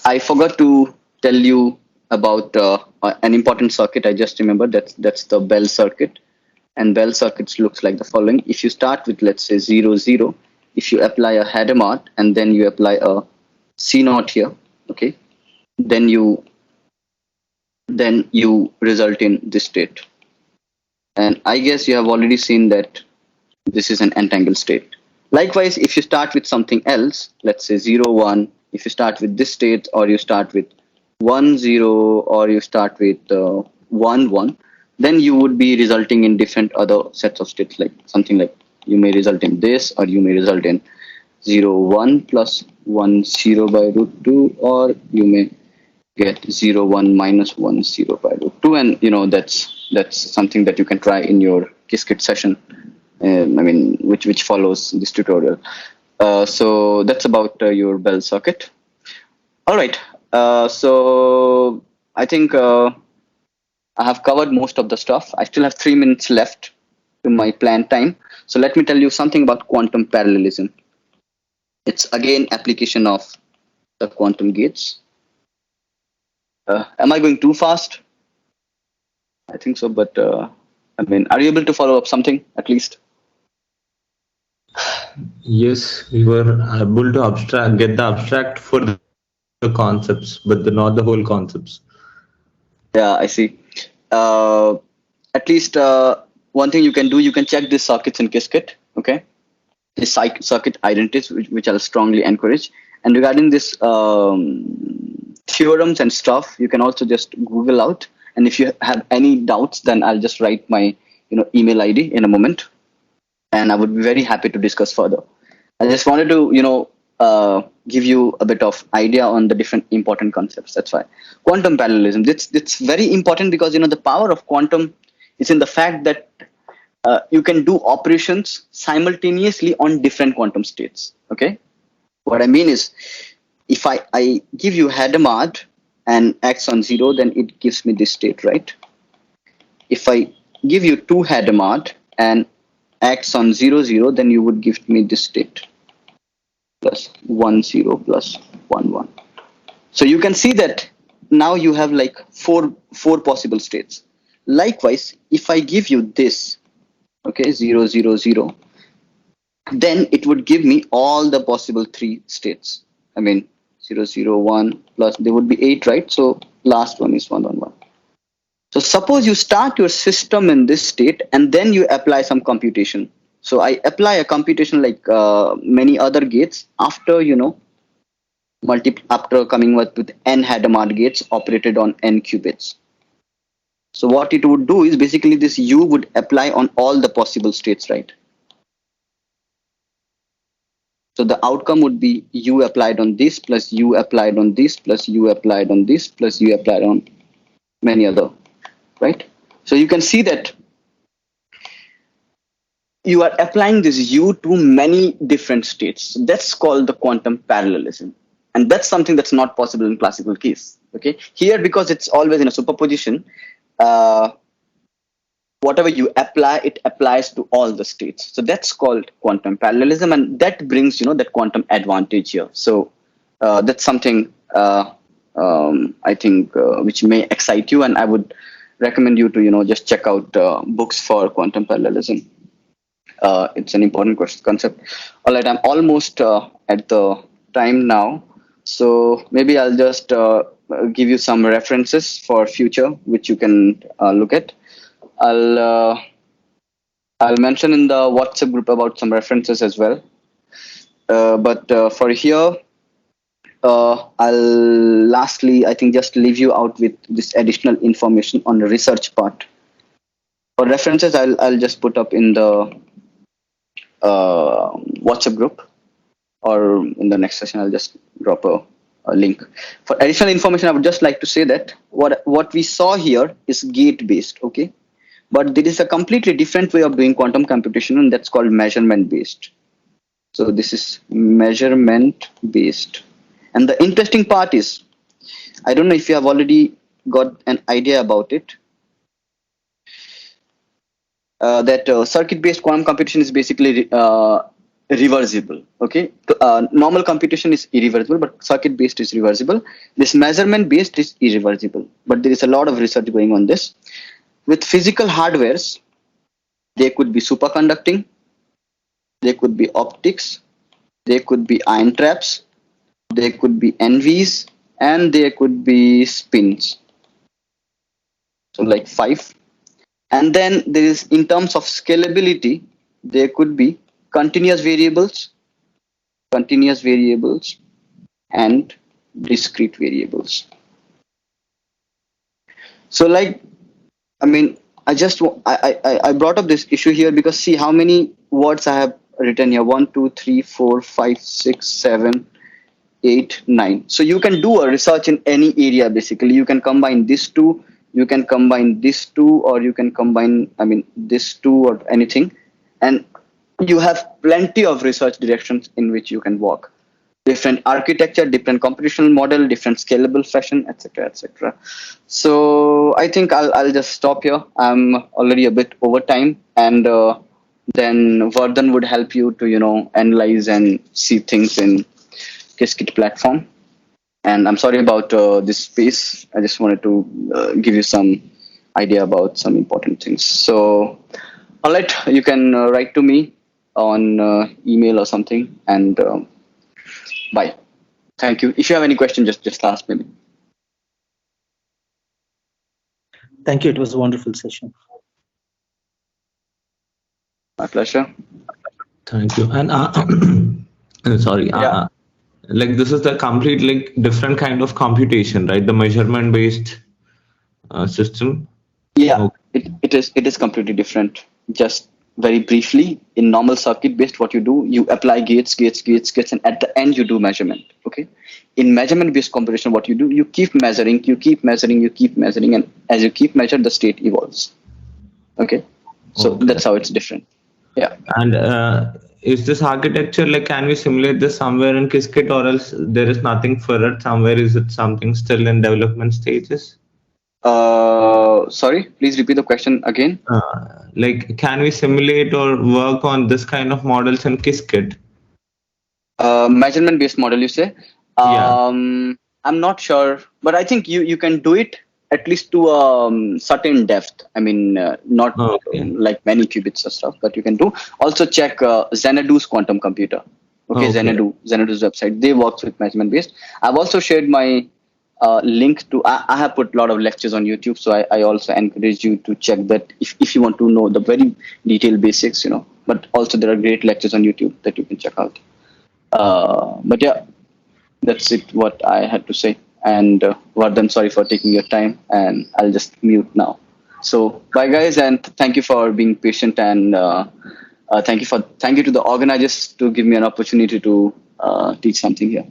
I forgot to tell you about an important circuit. I just remembered that's the Bell circuit. And Bell circuits looks like the following. If you start with, let's say, 0, 0, if you apply a Hadamard and then you apply a C0 here, okay, then you result in this state. And I guess you have already seen that this is an entangled state. Likewise, if you start with something else, let's say 0, 1, if you start with this state, or you start with 1, 0, or you start with 1, 1, then you would be resulting in different other sets of states, like something like you may result in this, or you may result in 0, 1 plus 1, 0 by root 2, or you may get 0, 1 minus 1, 0 by root 2. And that's something that you can try in your Qiskit session, which follows this tutorial. So that's about your Bell circuit. All right. So I think I have covered most of the stuff. I still have 3 minutes left to my planned time. So let me tell you something about quantum parallelism. It's again application of the quantum gates. Am I going too fast? I think so, but are you able to follow up something at least? Yes, we were able to get the abstract for the concepts, but not the whole concepts. Yeah, I see. At least one thing you can do, you can check these circuits in Qiskit, okay? The circuit identities, which I'll strongly encourage. And regarding this theorems and stuff, you can also just Google out And if you have any doubts, then I'll just write my email ID in a moment, and I would be very happy to discuss further. I just wanted to give you a bit of idea on the different important concepts. That's why quantum parallelism. It's very important because the power of quantum is in the fact that you can do operations simultaneously on different quantum states. Okay, what I mean is, if I give you Hadamard and acts on 0, then it gives me this state, right? If I give you 2 Hadamard and acts on 0, 0, then you would give me this state, plus 1, 0, plus 1, 1. So you can see that now you have like four possible states. Likewise, if I give you this, okay, 0, 0, 0, then it would give me all the possible 3 states. I mean, 0, 0, 1, plus there would be 8, right? So last one is 1, 1, 1. So suppose you start your system in this state and then you apply some computation. So I apply a computation like many other gates after, after coming up with n Hadamard gates operated on n qubits. So what it would do is basically this U would apply on all the possible states, right? So the outcome would be U applied on this, plus U applied on this, plus U applied on this, plus U applied on many other, right? So you can see that you are applying this U to many different states. So that's called the quantum parallelism. And that's something that's not possible in classical case. Okay, here, because it's always in a superposition, whatever you apply, it applies to all the states. So that's called quantum parallelism, and that brings that quantum advantage here. So that's something I think which may excite you, and I would recommend you to just check out books for quantum parallelism. It's an important concept. All right, I'm almost at the time now, so maybe I'll just give you some references for future which you can look at. I'll mention in the WhatsApp group about some references as well. But for here, I'll lastly, I think, just leave you out with this additional information on the research part. For references, I'll just put up in the WhatsApp group, or in the next session, I'll just drop a link. For additional information, I would just like to say that what we saw here is gate-based, okay? But there is a completely different way of doing quantum computation, and that's called measurement-based. So this is measurement-based. And the interesting part is, I don't know if you have already got an idea about it, that circuit-based quantum computation is basically reversible, okay? Normal computation is irreversible, but circuit-based is reversible. This measurement-based is irreversible, but there is a lot of research going on this. With physical hardwares, they could be superconducting, they could be optics, they could be ion traps, they could be NVs, and they could be spins. So like 5. And then there is, in terms of scalability, there could be continuous variables, and discrete variables. So like, I mean, I brought up this issue here because see how many words I have written here. 1, 2, 3, 4, 5, 6, 7, 8, 9. So you can do a research in any area. Basically, you can combine these two, you can combine these two, or you can combine, this two or anything, and you have plenty of research directions in which you can walk. Different architecture, different computational model, different scalable fashion, etc., etc. So I think I'll just stop here. I'm already a bit over time, and then Vardhan would help you to analyze and see things in Qiskit platform. And I'm sorry about this space. I just wanted to give you some idea about some important things. So, all right, you can write to me on email or something, and bye. Thank you. If you have any questions, just ask me. Thank you. It was a wonderful session. My pleasure. Thank you. And sorry. Yeah. Like this is the complete different kind of computation, right? The measurement based system? Yeah, Okay. it is completely different. Just very briefly, in normal circuit based, what you do, you apply gates, and at the end you do measurement. Okay. In measurement based computation, what you do, you keep measuring, and as you keep measuring, the state evolves. Okay. So Okay. that's how it's different. Yeah. And is this architecture like, can we simulate this somewhere in Qiskit, or else there is nothing for it somewhere? Is it something still in development stages? Sorry, please repeat the question again. Like, can we simulate or work on this kind of models in Qiskit? Measurement based model, you say? Yeah. I'm not sure, but I think you can do it at least to a certain depth. I mean, not Okay. like many qubits or stuff, but you can do. Also check Xanadu's quantum computer. Okay, Okay. Xanadu's website. They work with measurement based. I've also shared my link to. I have put a lot of lectures on YouTube, so I also encourage you to check that if you want to know the very detailed basics, But also there are great lectures on YouTube that you can check out. But yeah, that's it what I had to say. And Vardhan, sorry for taking your time, and I'll just mute now. So bye guys, and thank you for being patient, and thank you to the organizers to give me an opportunity to teach something here.